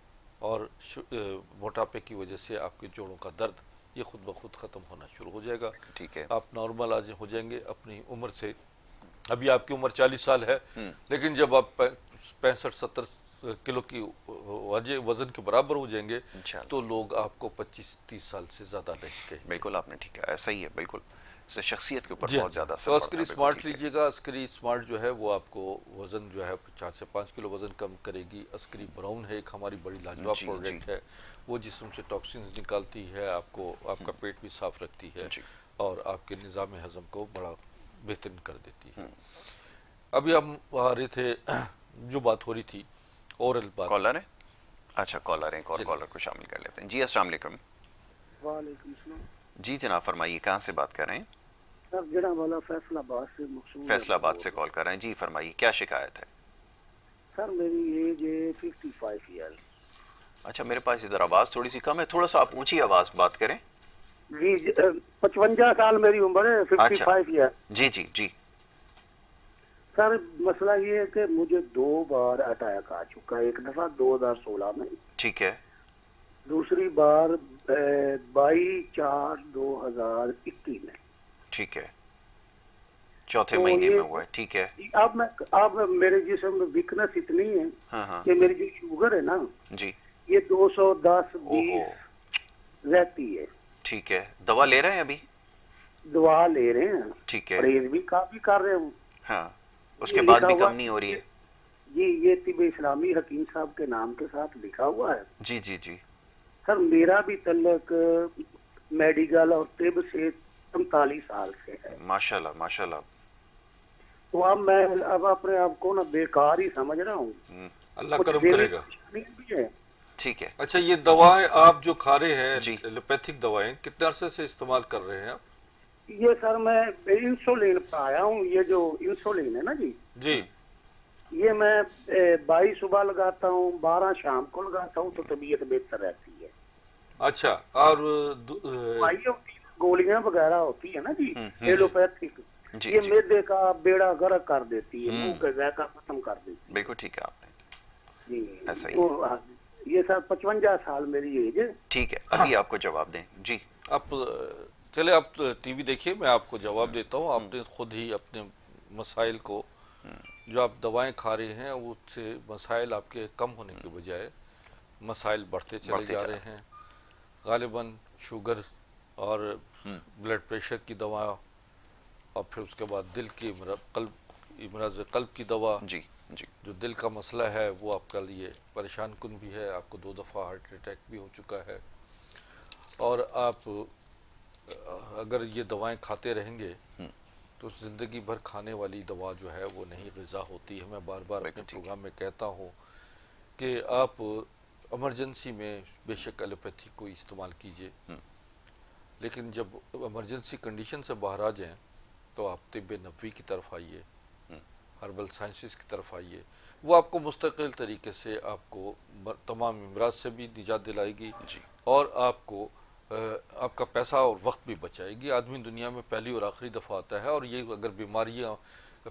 और मोटापे की वजह से आपके जोड़ों का दर्द ये खुद ब खुद ख़त्म होना शुरू हो जाएगा। ठीक है। आप नॉर्मल आज हो जाएंगे अपनी उम्र से। अभी आपकी उम्र 40 साल है, लेकिन जब आप 65-70 किलो की वजन के बराबर हो जाएंगे इंशाल्लाह। तो लोग आपको 25-30 साल से ज़्यादा नहीं कहेंगे। बिल्कुल आपने ठीक है, ऐसा ही है बिल्कुल। इससे शख्सियत के ऊपर जी हाँ, बहुत ज्यादा असर तो पड़ता है। अस्करी बिल्कुल स्मार्ट ठीक है। लीजिएगा। अस्करी स्मार्ट जो है वो आपको वज़न जो है 4 से 5 किलो वज़न कम करेगी। अस्करी ब्राउन है, एक हमारी बड़ी लाजवाब जी, प्रोडक्ट जी। है, वो जिस्म से टॉक्सिन्स निकालती है, आपको आपका पेट भी साफ रखती है जी। और आपके निज़ाम हज़म को बड़ा बेहतरीन कर देती है। अभी हम आ रहे थे जो बात हो रही थी ओरल बात। कॉलर है? अच्छा कॉलर है, एक और चलिए। कॉलर को शामिल कर लेते हैं। जी अस्सलाम वालेकुम। वालेकुम सलाम। जी जनाब फरमाइए, कहाँ से बात कर रहे हैं? सर जड़ा वाला फैसलाबाद से मकसूद फैसलाबाद से कॉल कर रहे हैं। जी फरमाइए, क्या शिकायत है? सर मेरी एज है 55 ईयर। अच्छा, मेरे पास इधर आवाज़ थोड़ी सी कम है, थोड़ा सा आप ऊंची आवाज़ बात करें। जी 55 साल मेरी उम्र है, 55 ईयर। जी जी जी। सर मसला ये है कि मुझे 2 बार अटैक आ चुका है। एक दफा 2016 में, ठीक है। दूसरी बार 22/4/2021 में। ठीक है, चौथे तो महीने ये- में हुआ है। ठीक है। अब मेरे जिस्म में वीकनेस इतनी है हाँ हाँ कि मेरी जो शुगर है ना जी। ये 210/20 ओहो। रहती है। ठीक है, दवा ले रहे हैं अभी? दवा ले रहे हैं, ठीक है। परहेज भी काफी कर रहे हूँ। हाँ, उसके ये बाद लिखा भी हुआ कम नहीं हो रही है? जी ये तिब इस्लामी हकीम साहब के नाम के साथ लिखा हुआ है। जी जी जी। सर मेरा भी तल्लक मेडिकल और तिब से 45 साल से है। माशाल्लाह माशाल्लाह। तो अब अपने आप को ना बेकार ही समझ रहा हूँ। अल्लाह कुछ करम दिली करेगा। परेशानी भी है। ठीक है। अच्छा, ये दवाएं आप जो खा रहे हैं जी। एलोपैथिक दवाएं कितने अरसे से इस्तेमाल कर रहे हैं आप? ये सर मैं इंसुलिन पर आया हूँ। ये जो इंसुलिन है ना जी, जी ये मैं 22 सुबह लगाता हूँ, 12 शाम को लगाता हूँ, तो तबीयत बेहतर रहती है। अच्छा। और दवाई होती है, गोलियां वगैरह होती है ना जी, एलोपैथिक, जी ये जी मैदे का बेड़ा गर्क कर देती है, मुंह के जायका खत्म कर देती है बिल्कुल ठीक है आपने, ऐसा जी। ही है। ये सर 55 साल मेरी एज है। ठीक है, अभी आपको जवाब दें जी। आप चले, आप टीवी देखिए, मैं आपको जवाब देता हूँ। आपने खुद ही अपने मसाइल को, जो आप दवाएं खा रहे हैं उससे मसाइल आपके कम होने के बजाय मसाइल बढ़ते चले बढ़ते जा जा रहे हैं। गालिबन शुगर और ब्लड प्रेशर की दवा, और फिर उसके बाद दिल की इमराज कल्ब की दवा। जी जी जो दिल का मसला है वो आपका लिए परेशान कुन भी है, आपको 2 दफ़ा हार्ट अटैक भी हो चुका है। और आप अगर ये दवाएं खाते रहेंगे तो ज़िंदगी भर खाने वाली दवा जो है वो नहीं ग़िज़ा होती है। मैं बार बार अपने बिल्कुल ठीक है। प्रोग्राम में कहता हूँ कि आप इमरजेंसी में बेशक एलोपैथी को इस्तेमाल कीजिए, लेकिन जब इमरजेंसी कंडीशन से बाहर आ जाएं तो आप तिब्बे नबवी की तरफ आइए, हर्बल साइंसेस की तरफ आइए। वो आपको मुस्तकिल तरीके से आपको तमाम अमराज से भी निजात दिलाएगी जी और आपको आपका पैसा और वक्त भी बचाएगी। आदमी दुनिया में पहली और आखिरी दफ़ा आता है, और ये अगर बीमारियां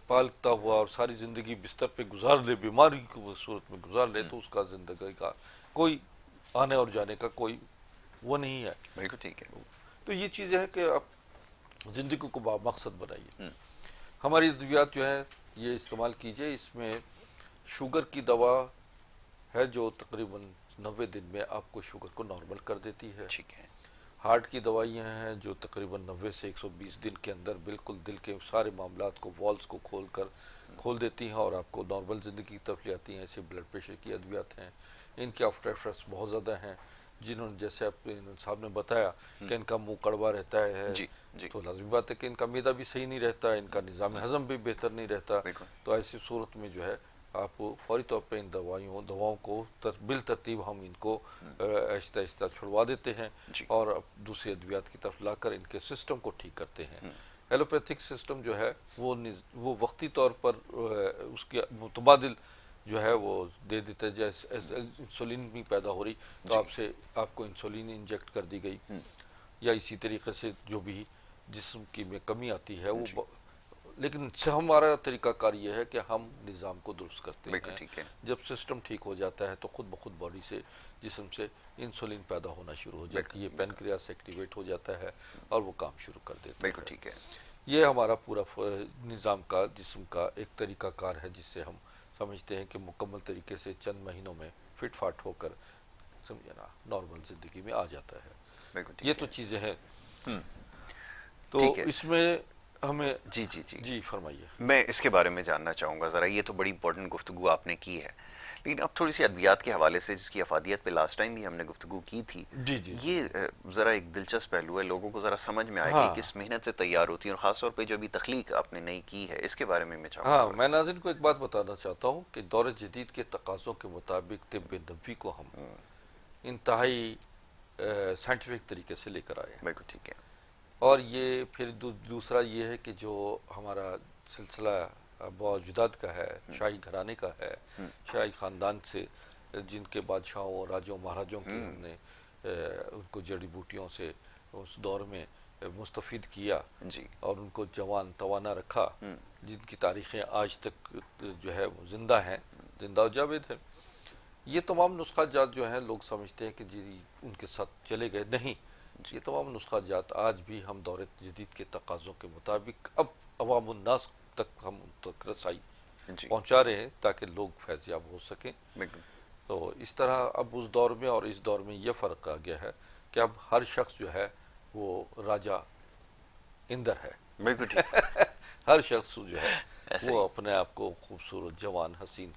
पालता हुआ और सारी ज़िंदगी बिस्तर पे गुजार ले, बीमारी की सूरत में गुजार ले, तो उसका ज़िंदगी का कोई आने और जाने का कोई वो नहीं है। बिल्कुल ठीक है। तो ये चीज़ है कि आप ज़िंदगी को बामकसद बनाइए। हमारी अद्वियात जो है ये इस्तेमाल कीजिए। इसमें शुगर की दवा है जो तकरीबन 90 दिन में आपको शुगर को नॉर्मल कर देती है। ठीक है। हार्ट की दवाइयाँ हैं जो तकरीबन 90 से 120 दिन के अंदर बिल्कुल दिल के सारे मामलात को, वॉल्स को खोल देती हैं और आपको नॉर्मल ज़िंदगी की तरफ ले आती हैं। ऐसे ब्लड प्रेशर की अद्वियात हैं, इनके आफ्टर इफेक्ट्स बहुत ज़्यादा हैं। जिन्होंने, जैसे आपने साहब ने बताया कि इनका मुंह कड़वा रहता है, जी जी तो लाजमी बात है कि इनका मैदा भी सही नहीं रहता, इनका निज़ाम हज़म भी बेहतर नहीं रहता। बिल्कुल। तो ऐसी सूरत में जो है आप फौरी तौर पे इन दवाओं को बिल तरतीब हम इनको आहिस्ता आहिस्ता छुड़वा देते हैं जी। और दूसरी अद्वियात की तरफ लाकर इनके सिस्टम को ठीक करते हैं। एलोपैथिक सिस्टम जो है वो वक्ती तौर पर उसके मुतबादिल जो है वो दे देते हैं। जैसे इंसुलिन भी पैदा हो रही तो आपको इंसुलिन इंजेक्ट कर दी गई, या इसी तरीके से जो भी जिस्म की में कमी आती है वो, लेकिन हमारा तरीकाकार ये है कि हम निज़ाम को दुरुस्त करते हैं। ठीक है। जब सिस्टम ठीक हो जाता है तो खुद ब खुद बॉडी से, जिस्म से इंसुलिन पैदा होना शुरू हो जाती है, पेनक्रियास एक्टिवेट हो जाता है और वो काम शुरू कर देता है। बिल्कुल ठीक है। ये हमारा पूरा निज़ाम का, जिस्म का एक तरीकाकार है जिससे हम समझते हैं कि मुकम्मल तरीके से चंद महीनों में फिट फाट होकर, समझे ना, नॉर्मल ज़िंदगी में आ जाता है। बिल्कुल ये ठीक तो है। चीज़ें हैं। तो ठीक है। इसमें हमें जी जी जी जी फरमाइए। मैं इसके बारे में जानना चाहूँगा ज़रा। ये तो बड़ी इंपॉर्टेंट गुफ्तगू आपने की है, लेकिन अब थोड़ी सी अद्वियात के हवाले से, जिसकी अफादियत पे लास्ट टाइम भी हमने गुफ्तगू की थी, जी जी ये ज़रा एक दिलचस्प पहलू है, लोगों को ज़रा समझ में आए हाँ। कि किस मेहनत से तैयार होती है, और ख़ासतौर पे जो अभी तख्लीक आपने नई की है इसके बारे में मैं चाहूँगा। हाँ, मैं नाज़रीन को एक बात बताना चाहता हूँ कि दौर जदीद के तकाज़ों के मुताबिक तिब्बे नबवी को हम इंतहाई साइंटिफिक तरीके से लेकर आए हैं। बिल्कुल ठीक है। और ये फिर दूसरा ये है कि जो हमारा सिलसिला बाजुदात का है, शाही घराने का है, शाही ख़ानदान से जिनके बादशाहों और राजों महाराजों के हमने उनको जड़ी बूटियों से उस दौर में मुस्तफ़ीद किया जी। और उनको जवान तवाना रखा, जिनकी तारीख़ें आज तक जो है वो ज़िंदा हैं, ज़िंदा जावेद हैं। ये तमाम नुस्खा जात जो हैं लोग समझते हैं कि जी उनके साथ चले गए, नहीं। ये तमाम नुस्खा जात आज भी हम दौर जदीद के तकाज़ों के मुताबिक अब अवामुन्नास तक हम तक रसाई पहुँचा रहे हैं ताकि लोग फैज़याब हो सकें। तो इस तरह अब उस दौर में और इस दौर में यह फ़र्क आ गया है कि अब हर शख्स जो है वो राजा इंदर है। बिल्कुल ठीक। हर शख्स जो है वो अपने आप को खूबसूरत, जवान, हसीन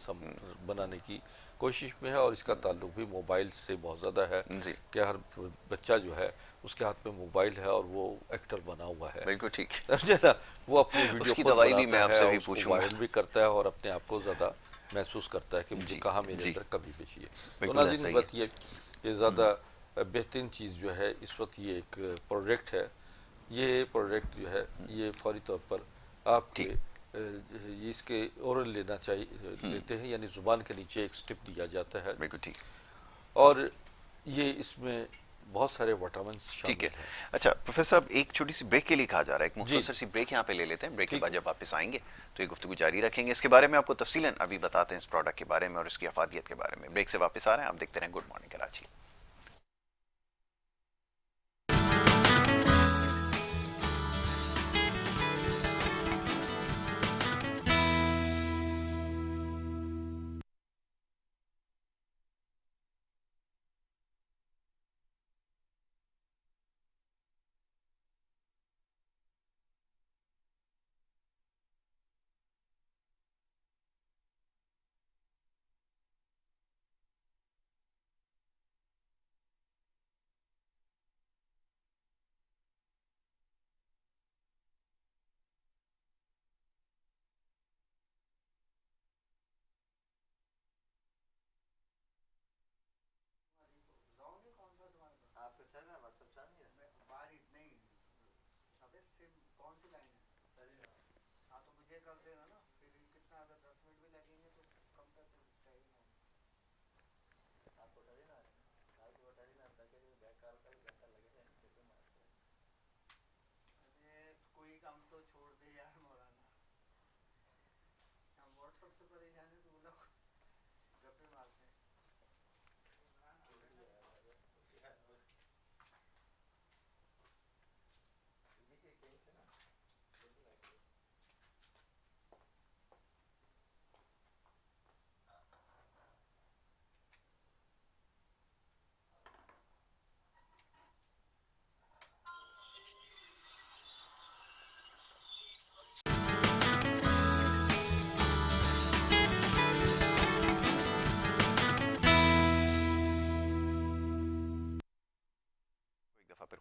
बनाने की कोशिश में है, और इसका ताल्लुक भी मोबाइल से बहुत ज़्यादा है कि हर बच्चा जो है उसके हाथ में मोबाइल है और वो एक्टर बना हुआ है। बिल्कुल ठीक। समझे ना, वो अपनी वीडियो खुद दवाई भी मैं बनाता आपसे है, भी उसको पूछूंगा। वायरल भी करता है और अपने आप को ज़्यादा महसूस करता है कि मुझे कहाँ मेरे अंदर कभी पेशी है। तो नाज़रीन बात ये कि ज़्यादा बेहतरीन चीज़ जो है इस वक्त ये एक प्रोजेक्ट है ये प्रोडक्ट जो है ये फौरी तौर पर आपके ये इसके ओरल लेना चाहिए, लेते हैं, यानी जुबान के नीचे एक स्टिप दिया जाता है। बिल्कुल ठीक। और ये इसमें बहुत सारे विटामिन ठीक है। शामिल हैं। अच्छा प्रोफेसर साहब, एक छोटी सी ब्रेक के लिए कहा जा रहा है, एक मुख्तसर सी ब्रेक यहाँ पे ले लेते हैं। ब्रेक के बाद जब वापस आएंगे तो ये गुफ्तगू जारी रखेंगे, इसके बारे में आपको तफसीलन अभी बताते हैं, इस प्रोडक्ट के बारे में और इसकी अफादियत के बारे में। ब्रेक से वापस आ रहे हैं, आप देखते रहें गुड मॉर्निंग कराची।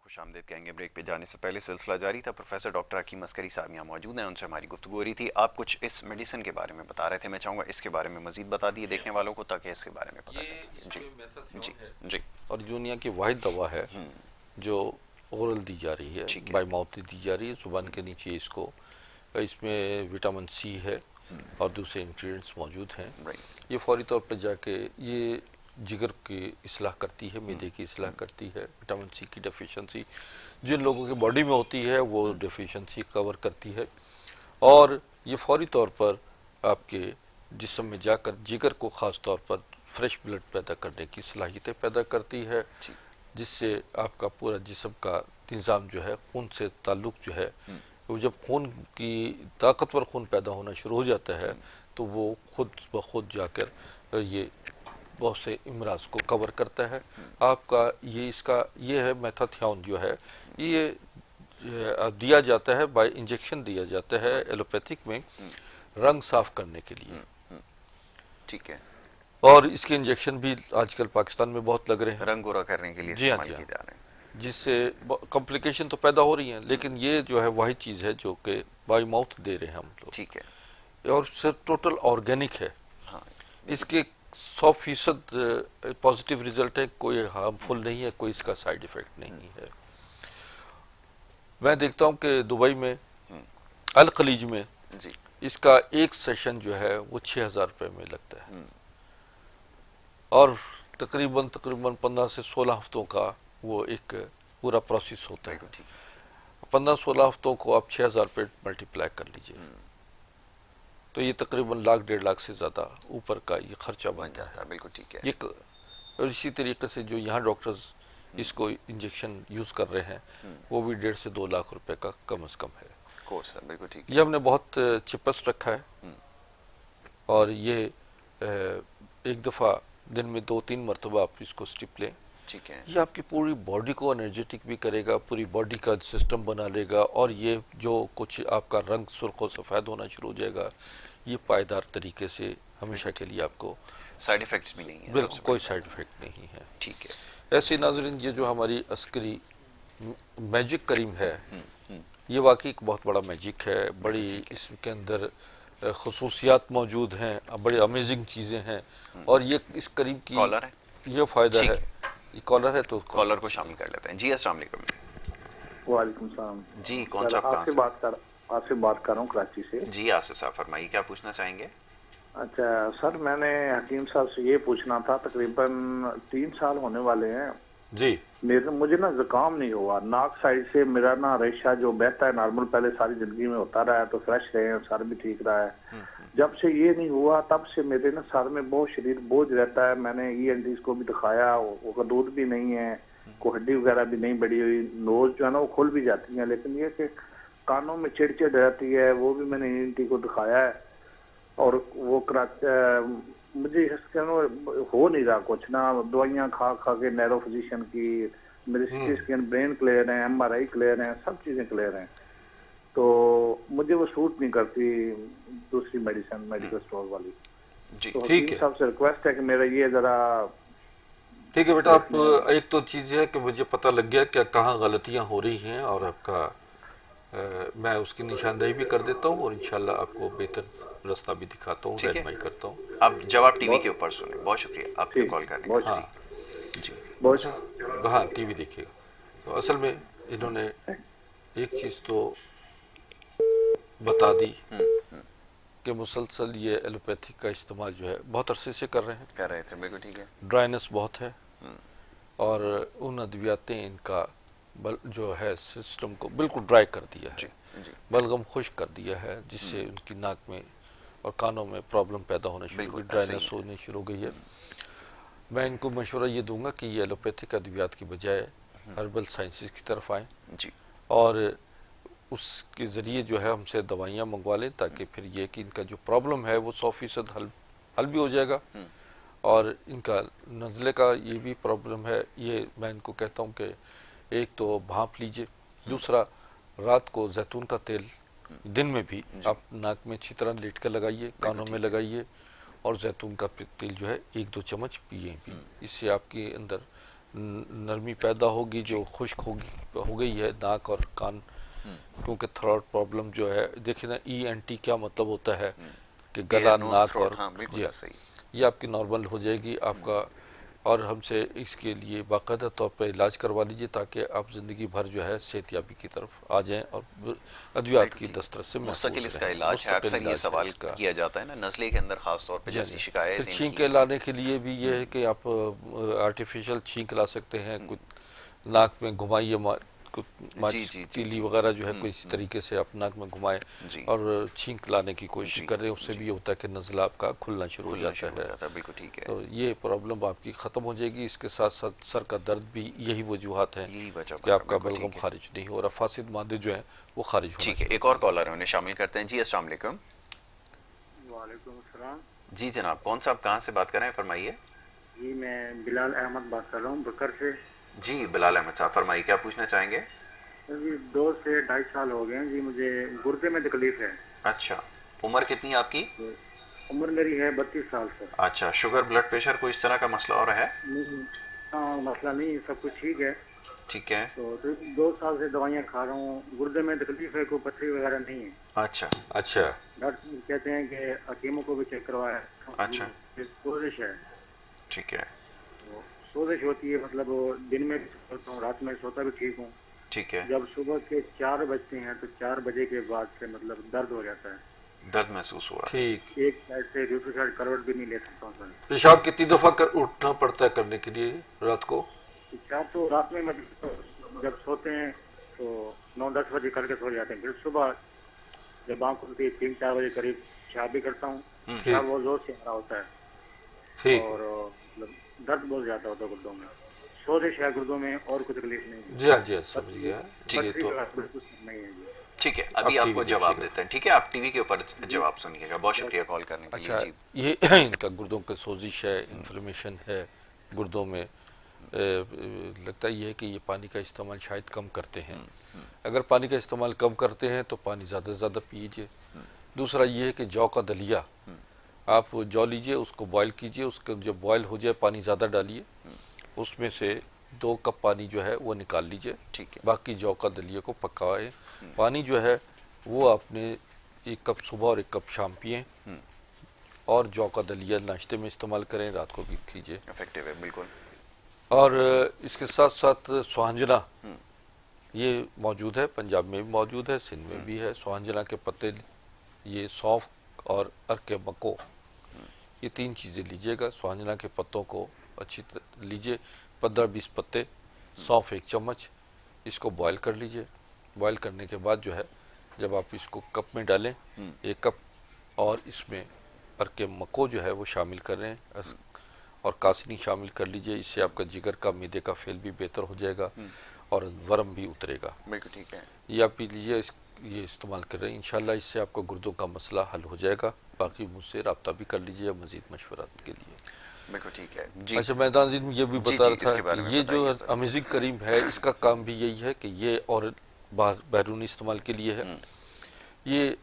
खुशामदीद कहेंगे। ब्रेक पे जाने से पहले सिलसिला जारी था। प्रोफेसर डॉक्टर हकीम अस्करी साहब यहाँ मौजूद हैं, उनसे हमारी गुफ्तगू हो रही थी। आप कुछ इस मेडिसिन के बारे में बता रहे थे, मैं चाहूँगा इसके बारे में मजीद बता दिए देखने वालों को ताकि इसके बारे में पता चल सके। जी जी जी। और दुनिया की वाहिद दवा है जो ओरल दी जा रही है, बाय माउथ दी जा रही है, जुबान के नीचे इसको। इसमें विटामिन सी है और दूसरे इंग्रेडिएंट्स मौजूद हैं। ये फौरी तौर पर जाके ये जिगर की इस्लाह करती है, मैदे की इस्लाह करती है। विटामिन सी की डेफिशिएंसी जिन लोगों की बॉडी में होती है वो डेफिशिएंसी कवर करती है, और ये फौरी तौर पर आपके जिस्म में जाकर जिगर को ख़ास तौर पर फ्रेश ब्लड पैदा करने की सलाहियतें पैदा करती है, जिससे आपका पूरा जिस्म का निज़ाम जो है, खून से ताल्लुक़ जो है, वो जब खून की ताकतवर खून पैदा होना शुरू हो जाता है तो वो खुद ब खुद जाकर ये बहुत से इमराज को कवर करता है। आपका ये है मेथाथ्योन जो है, ये दिया जाता है बाय इंजेक्शन, दिया जाता है एलोपैथिक में रंग साफ करने के लिए। ठीक है। और इसके इंजेक्शन भी आजकल पाकिस्तान में बहुत लग रहे हैं, रंग गोरा करने के लिए इस्तेमाल किए जा रहे हैं, जिससे कॉम्प्लिकेशन तो पैदा हो रही हैं, लेकिन ये जो है वही चीज़ है जो कि बाय माउथ दे रहे हैं हम लोग। ठीक है। और सिर्फ टोटल ऑर्गेनिक है। हाँ, इसके 100% पॉजिटिव रिजल्ट है, कोई हार्मफुल नहीं है, कोई इसका साइड इफेक्ट नहीं है। मैं देखता हूं कि दुबई में अल खलीज में इसका एक सेशन जो है वो 6,000 रुपये में लगता है, और तकरीबन 15 से 16 हफ्तों का वो एक पूरा प्रोसेस होता है। 15-16 हफ्तों को आप 6,000 रुपये मल्टीप्लाई कर लीजिए तो ये तकरीबन लाख 1.5 लाख से ज़्यादा ऊपर का ये खर्चा बन जाता है। बिल्कुल ठीक है। ये और इसी तरीके से जो यहाँ डॉक्टर्स इसको इंजेक्शन यूज़ कर रहे हैं वो भी 1.5 से 2 लाख रुपए का कम से कम है कोर्स है। बिल्कुल ठीक है। ये हमने बहुत चिपस रखा है, और ये एक दफ़ा दिन में 2-3 मरतबा आप इसको स्टिप लें। ठीक है। ये आपकी पूरी बॉडी को एनर्जेटिक भी करेगा, पूरी बॉडी का सिस्टम बना लेगा, और ये जो कुछ आपका रंग सुर्ख और सफ़ेद होना शुरू हो जाएगा, ये पायदार तरीके से हमेशा के लिए आपको साइड इफेक्ट्स भी नहीं है, बिल्कुल कोई साइड इफेक्ट नहीं है। ठीक है। ऐसे नाज़रीन, ये जो हमारी अस्करी मैजिक करीम है, ये वाकई एक बहुत बड़ा मैजिक है। बड़ी इसके अंदर खसूसियात मौजूद हैं, बड़ी अमेजिंग चीज़ें हैं, और ये इस करीम की कॉलर है, ये फ़ायदा है। ये कॉलर है तो कॉलर को शामिल कर लेते हैं। जी अस्सलाम वालेकुम। वालेकुम सलाम। जी, कौन सर सा, कहाँ से? आपसे बात कर रहा हूँ कराची से। जी आसिफ साहब फरमाइए, क्या पूछना चाहेंगे? अच्छा सर, मैंने हकीम साहब से ये पूछना था, तकरीबन 3 साल होने वाले हैं। जी मुझे ना जुकाम नहीं हुआ, नाक साइड से मेरा ना रेशा जो बहता है नॉर्मल, पहले सारी जिंदगी में होता रहा है, तो फ्रेश रहे हैं, सर भी ठीक रहा है। जब से ये नहीं हुआ तब से मेरे ना सर में बहुत शरीर बोझ रहता है। मैंने ENT को भी दिखाया, वो दूध भी नहीं है, कोई हड्डी वगैरह भी नहीं बढ़ी हुई, नोज जो है ना वो खुल भी जाती है, लेकिन ये कि कानों में चिड़चिड़ रहती है, वो भी मैंने ENT को दिखाया है। और वो मुझे इसके हो नहीं रहा कुछ ना, दवाइयां खा खा के, नैरो फिजिशियन की, मेरी CT स्कैन, ब्रेन क्लियर है, MRI क्लियर है, सब चीजें क्लियर हैं, तो मुझे वो सूट नहीं करती दूसरी मेडिसिन, मेडिकल स्टोर वाली। जी तो ठीक हकीम है, साहब से रिक्वेस्ट है कि मेरा ये जरा ठीक है बेटा। आप एक तो चीज़ है कि मुझे पता लग गया कि कहाँ गलतियाँ हो रही हैं, और आपका मैं उसकी निशानदेही भी कर देता हूँ, और इंशाल्लाह आपको बेहतर रास्ता भी दिखाता हूँ, ठीक है, रहनुमाई करता हूँ। अब जवाब टीवी के बहुत ऊपर सुने। बहुत शुक्रिया आपके ठीक, कॉल करने का बहुत जी। हाँ जी बहुत हाँ, टीवी देखिएगा। तो असल में इन्होंने एक चीज़ तो बता दी कि मुसलसल ये एलोपैथी का इस्तेमाल जो है बहुत अरसे से कर रहे हैं। कर रहे थे, बिल्कुल ठीक है। ड्राइनेस बहुत है, और उन अद्वियात ने इनका जो है सिस्टम को बिल्कुल ड्राई कर दिया जी है, जी बलगम खुश्क कर दिया है, जिससे उनकी नाक में और कानों में प्रॉब्लम पैदा होना शुरू हो बिल्कुल गई, ऐसा ही ड्राइनेस है। होनी शुरू हो गई है। मैं इनको मशवरा ये दूंगा कि ये एलोपैथिक अद्वियात की बजाय हर्बल साइंसेस की तरफ आएँ, जी और उसके ज़रिए जो है हमसे दवाइयाँ मंगवा लें, ताकि फिर ये कि इनका जो प्रॉब्लम है वो 100% हल भी हो जाएगा। और इनका नज़ले का ये भी प्रॉब्लम है, ये मैं इनको कहता हूँ कि एक तो भाप लीजिए, दूसरा रात को जैतून का तेल दिन में भी आप नाक में अच्छी तरह लेट कर लगाइए, कानों में लगाइए, और जैतून का तेल जो है 1-2 चम्मच पिए भी। इससे आपके अंदर नरमी पैदा होगी, जो खुश्क हो गई है नाक और कान, क्योंकि थ्रोट प्रॉब्लम जो है, देखिए ना ENT क्या मतलब होता है कि गला, एयर नोज नाक, थ्रोट, और हाँ बिल्कुल जी ऐसा ही। ये आपकी नॉर्मल हो जाएगी आपका। और हमसे इसके लिए बाकायदा तौर पर इलाज करवा लीजिए, ताकि आप ज़िंदगी भर जो है सेहतयाबी की तरफ आ जाएं और अद्वियात की दस्तरस से मुस्तकिल महफूज इसका रहें। इलाज है। मुस्तकिल अक्सर ये इलाज है सवाल इसका। किया जाता है ना नज़ले के अंदर, खास तौर पे जी हाँ जैसी जी। फिर शिकायत छींक इनकी। लाने के लिए भी ये है कि आप आर्टिफिशियल छींक ला सकते हैं, कुछ नाक में घुमाइए, कुछ जी माचिस जी जी तीली जी वगैरह जो है कोई इस तरीके से आप नाक में घुमाएं, जी और छींक लाने की कोशिश जी करें, उससे भी ये होता है कि नज़ला आपका खुलना शुरू हो खुलना जाता शुरू हो है। जाता है, बिल्कुल ठीक है। तो ये प्रॉब्लम आपकी ख़त्म हो जाएगी। इसके साथ साथ सर का दर्द भी यही वजूहत हैं यही वजह कि बन रहा, आपका बिल्कुल बलगम ठीक है। खारिज नहीं हो रहा, फासिद मादे जो हैं वो खारिज होना ठीक है, शुरू एक हो और जाएंगे। कॉलर है, उन्हें शामिल करते हैं। जी अस्सलाम वालेकुम। वालेकुम अस्सलाम। जी जनाब, कौन सा, आप कहाँ से बात कर रहे हैं, फरमाइए। जी मैं बिलाल अहमद बात कर रहा हूँ बकर से। जी बिलाल अहमद साहब फरमाइए, क्या पूछना चाहेंगे? जी 2 से 2.5 साल हो गए हैं जी, मुझे गुर्दे में तकलीफ है। अच्छा, उम्र कितनी है आपकी? तो उम्र मेरी है 32 साल सर। अच्छा, शुगर, ब्लड प्रेशर, कोई इस तरह का मसला और है? नहीं, हाँ मसला नहीं, सब कुछ ठीक है। ठीक है। तो 2 साल से दवाइयाँ खा रहा हूँ, गुर्दे में तकलीफ है, कोई पथरी वगैरह नहीं है। अच्छा अच्छा डॉक्टर कहते हैं कि हकीमों को भी चेक करवाया है, अच्छा सोजिश है। ठीक है तो सोजिश होती है, मतलब दिन में भी सोता हूँ, रात में सोता भी ठीक हूँ। ठीक है। जब सुबह के 4 बजते हैं तो 4 बजे के बाद से मतलब दर्द हो जाता है, दर्द महसूस हो रहा है। ठीक। एक साइड से दूसरी साइड करवट भी नहीं ले सकता हूँ सर। पेशाब कितनी दफ़ा उठना पड़ता है करने के लिए रात को? 4 तो रात में मतलब जब सोते हैं तो 9-10 बजे करके सो जाते हैं, फिर सुबह जब आँख खुलती है 3-4 बजे करीब पेशाब भी करता हूँ। पेशाब बहुत जोर से आ रहा होता है, ठीक और मतलब दर्द बहुत ज्यादा होता है गुर्दों में, सोजिश है गुर्दों में, और कोई तकलीफ नहीं है। जी हाँ जी हाँ, समझ गया। ठीक है, पथरी तो वगैरह बिल्कुल नहीं है जी। ठीक है, अभी आप आपको टीवी जवाब देखिएगा। देते हैं। ठीक है, आप टीवी के ऊपर जवाब सुनिएगा। बहुत शुक्रिया कॉल करने के अच्छा, लिए। जी ये इनका गुर्दों का सोजिश है, इन्फ्लेमेशन है गुर्दों में। लगता ये है कि ये पानी का इस्तेमाल शायद कम करते हैं। अगर पानी का इस्तेमाल कम करते हैं तो पानी ज़्यादा से ज़्यादा पीजिए। दूसरा ये है कि जौ का दलिया, आप जौ लीजिए, उसको बॉयल कीजिए, उसको जब बॉयल हो जाए पानी ज़्यादा डालिए, उसमें से 2 कप पानी जो है वो निकाल लीजिए, ठीक है। बाकी जौ का दलिया को पकाएं। पानी जो है वो आपने 1 कप सुबह और 1 कप शाम पिए, और जौ का दलिया नाश्ते में इस्तेमाल करें, रात को भी कीजिए। इफेक्टिव है बिल्कुल। और इसके साथ साथ सुहांजना, ये मौजूद है, पंजाब में भी मौजूद है, सिंध में भी है। सुहांजना के पत्ते, ये सौंफ और अर्क मको, ये 3 चीज़ें लीजिएगा। सुहांजना के पत्तों को अच्छी तरह लीजिए, 15-20 पत्ते, सौंफ 1 चम्मच, इसको बॉयल कर लीजिए। बॉयल करने के बाद जो है, जब आप इसको कप में डालें, 1 कप, और इसमें अर्क मको जो है वो शामिल कर रहे हैं, और कासनी शामिल कर लीजिए। इससे आपका जिगर का, मैदे का फेल भी बेहतर हो जाएगा और वरम भी उतरेगा। बिल्कुल ठीक है। ये आप पी लीजिए, ये इस्तेमाल कर रहे हैं, इंशाल्लाह इससे आपका गुर्दों का मसला हल हो जाएगा। बाकी मुझसे रब्ता भी कर लीजिए मज़ीद मशवरात के लिए। बिल्कुल ठीक है जी। अच्छा, मैं नाज़रीन ये भी बता रहा इसके बारे था, में ये जो बताइए सर। अमेजिंग करीम है, इसका काम भी यही है कि ये और बैरूनी इस्तेमाल के लिए है। ये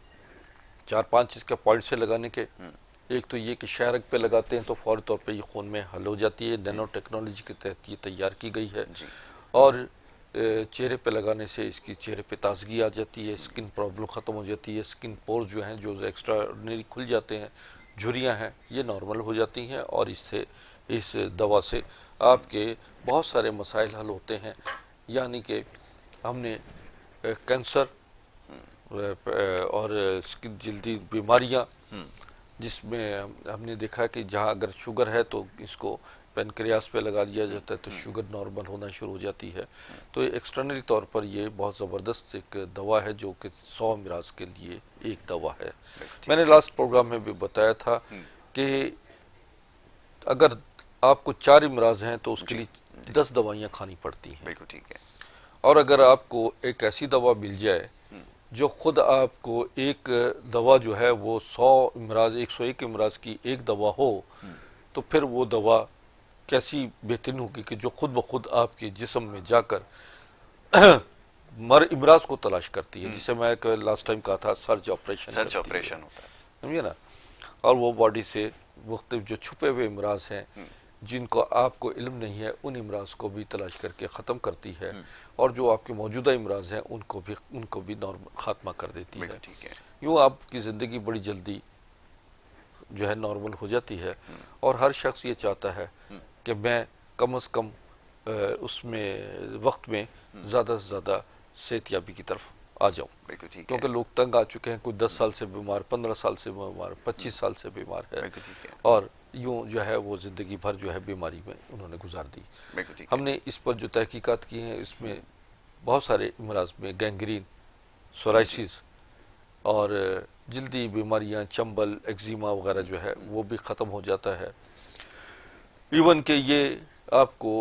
4-5 इसके पॉइंट से लगाने के, एक तो ये कि शायरक पे लगाते हैं तो फौरी तौर पे ये खून में हल हो जाती है, नैनो टेक्नोलॉजी के तहत ये तैयार की गई है। और चेहरे पे लगाने से इसकी चेहरे पे ताजगी आ जाती है, स्किन प्रॉब्लम ख़त्म हो जाती है, स्किन पोर्स जो हैं जो एक्स्ट्राऑर्डिनरी खुल जाते हैं, झुर्रियाँ हैं, ये नॉर्मल हो जाती हैं। और इससे, इस दवा से आपके बहुत सारे मसाइल हल होते हैं। यानी कि हमने कैंसर और स्किन जल्दी बीमारियाँ, जिसमें हमने देखा कि जहाँ अगर शुगर है तो इसको पेनक्रियास पे लगा दिया जाता है तो शुगर नॉर्मल होना शुरू हो जाती है। तो एक्सटर्नली तौर पर ये बहुत ज़बरदस्त एक दवा है जो कि 100 अमराज के लिए एक दवा है। मैंने लास्ट प्रोग्राम में भी बताया था कि अगर आपको 4 अमराज हैं तो उसके लिए 10 दवाइयाँ खानी पड़ती हैं। बिल्कुल ठीक है। और अगर आपको एक ऐसी दवा मिल जाए जो खुद आपको, एक दवा जो है वो 100 अमराज, 101 अमराज की एक दवा हो, तो फिर वो दवा कैसी बेहतरीन होगी कि जो खुद ब खुद आपके जिस्म में जाकर इमराज को तलाश करती है, जिसे मैं लास्ट टाइम कहा था सर्च ऑपरेशन होता है, समझिए ना। और वो बॉडी से मुख्तलिफ जो छुपे हुए इमराज हैं जिनको आपको इल्म नहीं है, उन इमराज को भी तलाश करके ख़त्म करती है, और जो आपके मौजूदा इमराज हैं उनको भी खात्मा कर देती है। यूँ आपकी ज़िंदगी बड़ी जल्दी जो है नॉर्मल हो जाती है। और हर शख्स ये चाहता है कि मैं कम अज़ कम उसमें वक्त में ज़्यादा से ज़्यादा सेहतयाबी की तरफ आ जाऊँ, क्योंकि लोग तंग आ चुके हैं। कोई 10 साल से बीमार, 15 साल से बीमार, 25 साल से बीमार है, और यूँ जो है वो ज़िंदगी भर जो है बीमारी में उन्होंने गुजार दी। हमने इस पर जो तहकीकात की हैं, इसमें बहुत सारे इमराज में गैंग्रीन, सोराइसिस और जल्दी बीमारियां, चंबल, एक्जिमा वगैरह जो है वो भी ख़त्म हो जाता है। इवन के ये आपको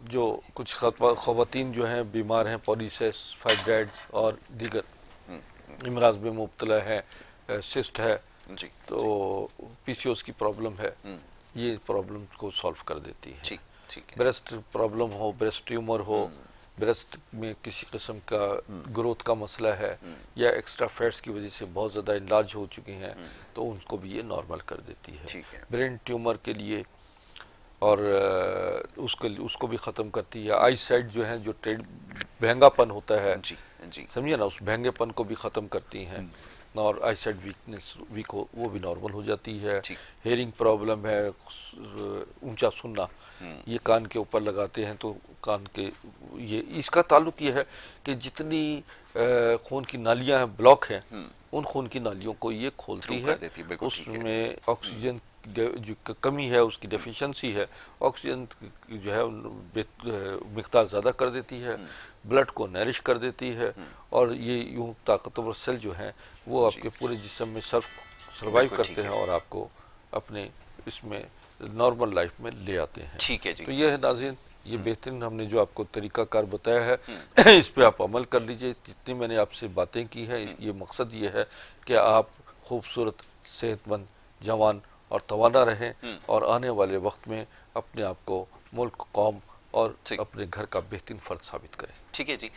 जो कुछ ख़वातीन जो हैं बीमार हैं, पॉलीसिस, फाइब्राइड्स और दीगर इमराज में मुब्तला है, सिस्ट है, तो पीसीओएस की प्रॉब्लम है, ये प्रॉब्लम को सॉल्व कर देती है। ब्रेस्ट प्रॉब्लम हो, ब्रेस्ट ट्यूमर हो, ब्रेस्ट में किसी किस्म का ग्रोथ का मसला है, या एक्स्ट्रा फैट्स की वजह से बहुत ज़्यादा इनलार्ज हो चुके हैं, तो उनको भी ये नॉर्मल कर देती है। ब्रेन ट्यूमर के लिए और उसको भी ख़त्म करती है। आई साइट जो है, जो महंगापन होता है, समझिए ना, उस महंगेपन को भी ख़त्म करती हैं, और आई साइट वीक हो वो भी नॉर्मल हो जाती है। हेयरिंग प्रॉब्लम है, ऊंचा सुनना, ये कान के ऊपर लगाते हैं तो कान के, ये इसका ताल्लुक ये है कि जितनी खून की नालियां हैं, ब्लॉक हैं, उन खून की नालियों को ये खोलती है, उसमें ऑक्सीजन जो कमी है, उसकी डेफिशिएंसी है, ऑक्सीजन जो है मिक़दार ज़्यादा कर देती है, ब्लड को नरिश कर देती है, और ये यूँ ताकतवर सेल जो हैं वो आपके पूरे जिस्म में सर्वाइव करते हैं और आपको अपने इसमें नॉर्मल लाइफ में ले आते हैं। ठीक है जी। तो ये है नाज़रीन, ये बेहतरीन हमने जो आपको तरीक़ाकार बताया है, इस पे आप अमल कर लीजिए। जितनी मैंने आपसे बातें की हैं, ये मकसद ये है कि आप खूबसूरत, सेहतमंद, जवान और तवाना रहें, और आने वाले वक्त में अपने आप को मुल्क, कौम और अपने घर का बेहतरीन फ़र्द साबित करें। ठीक है जी।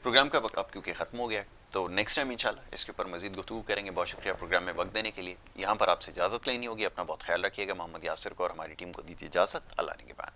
प्रोग्राम का वक्त अब क्योंकि ख़त्म हो गया है, तो नेक्स्ट टाइम इंशाल्लाह इसके ऊपर मज़ीद गुफ्तगू करेंगे। बहुत शुक्रिया प्रोग्राम में वक्त देने के लिए। यहाँ पर आपसे इजाज़त लेनी होगी। अपना बहुत ख्याल रखिएगा। मोहम्मद यासिर को और हमारी टीम को दीजिए इजाज़त। अल्लाह ने के बाद।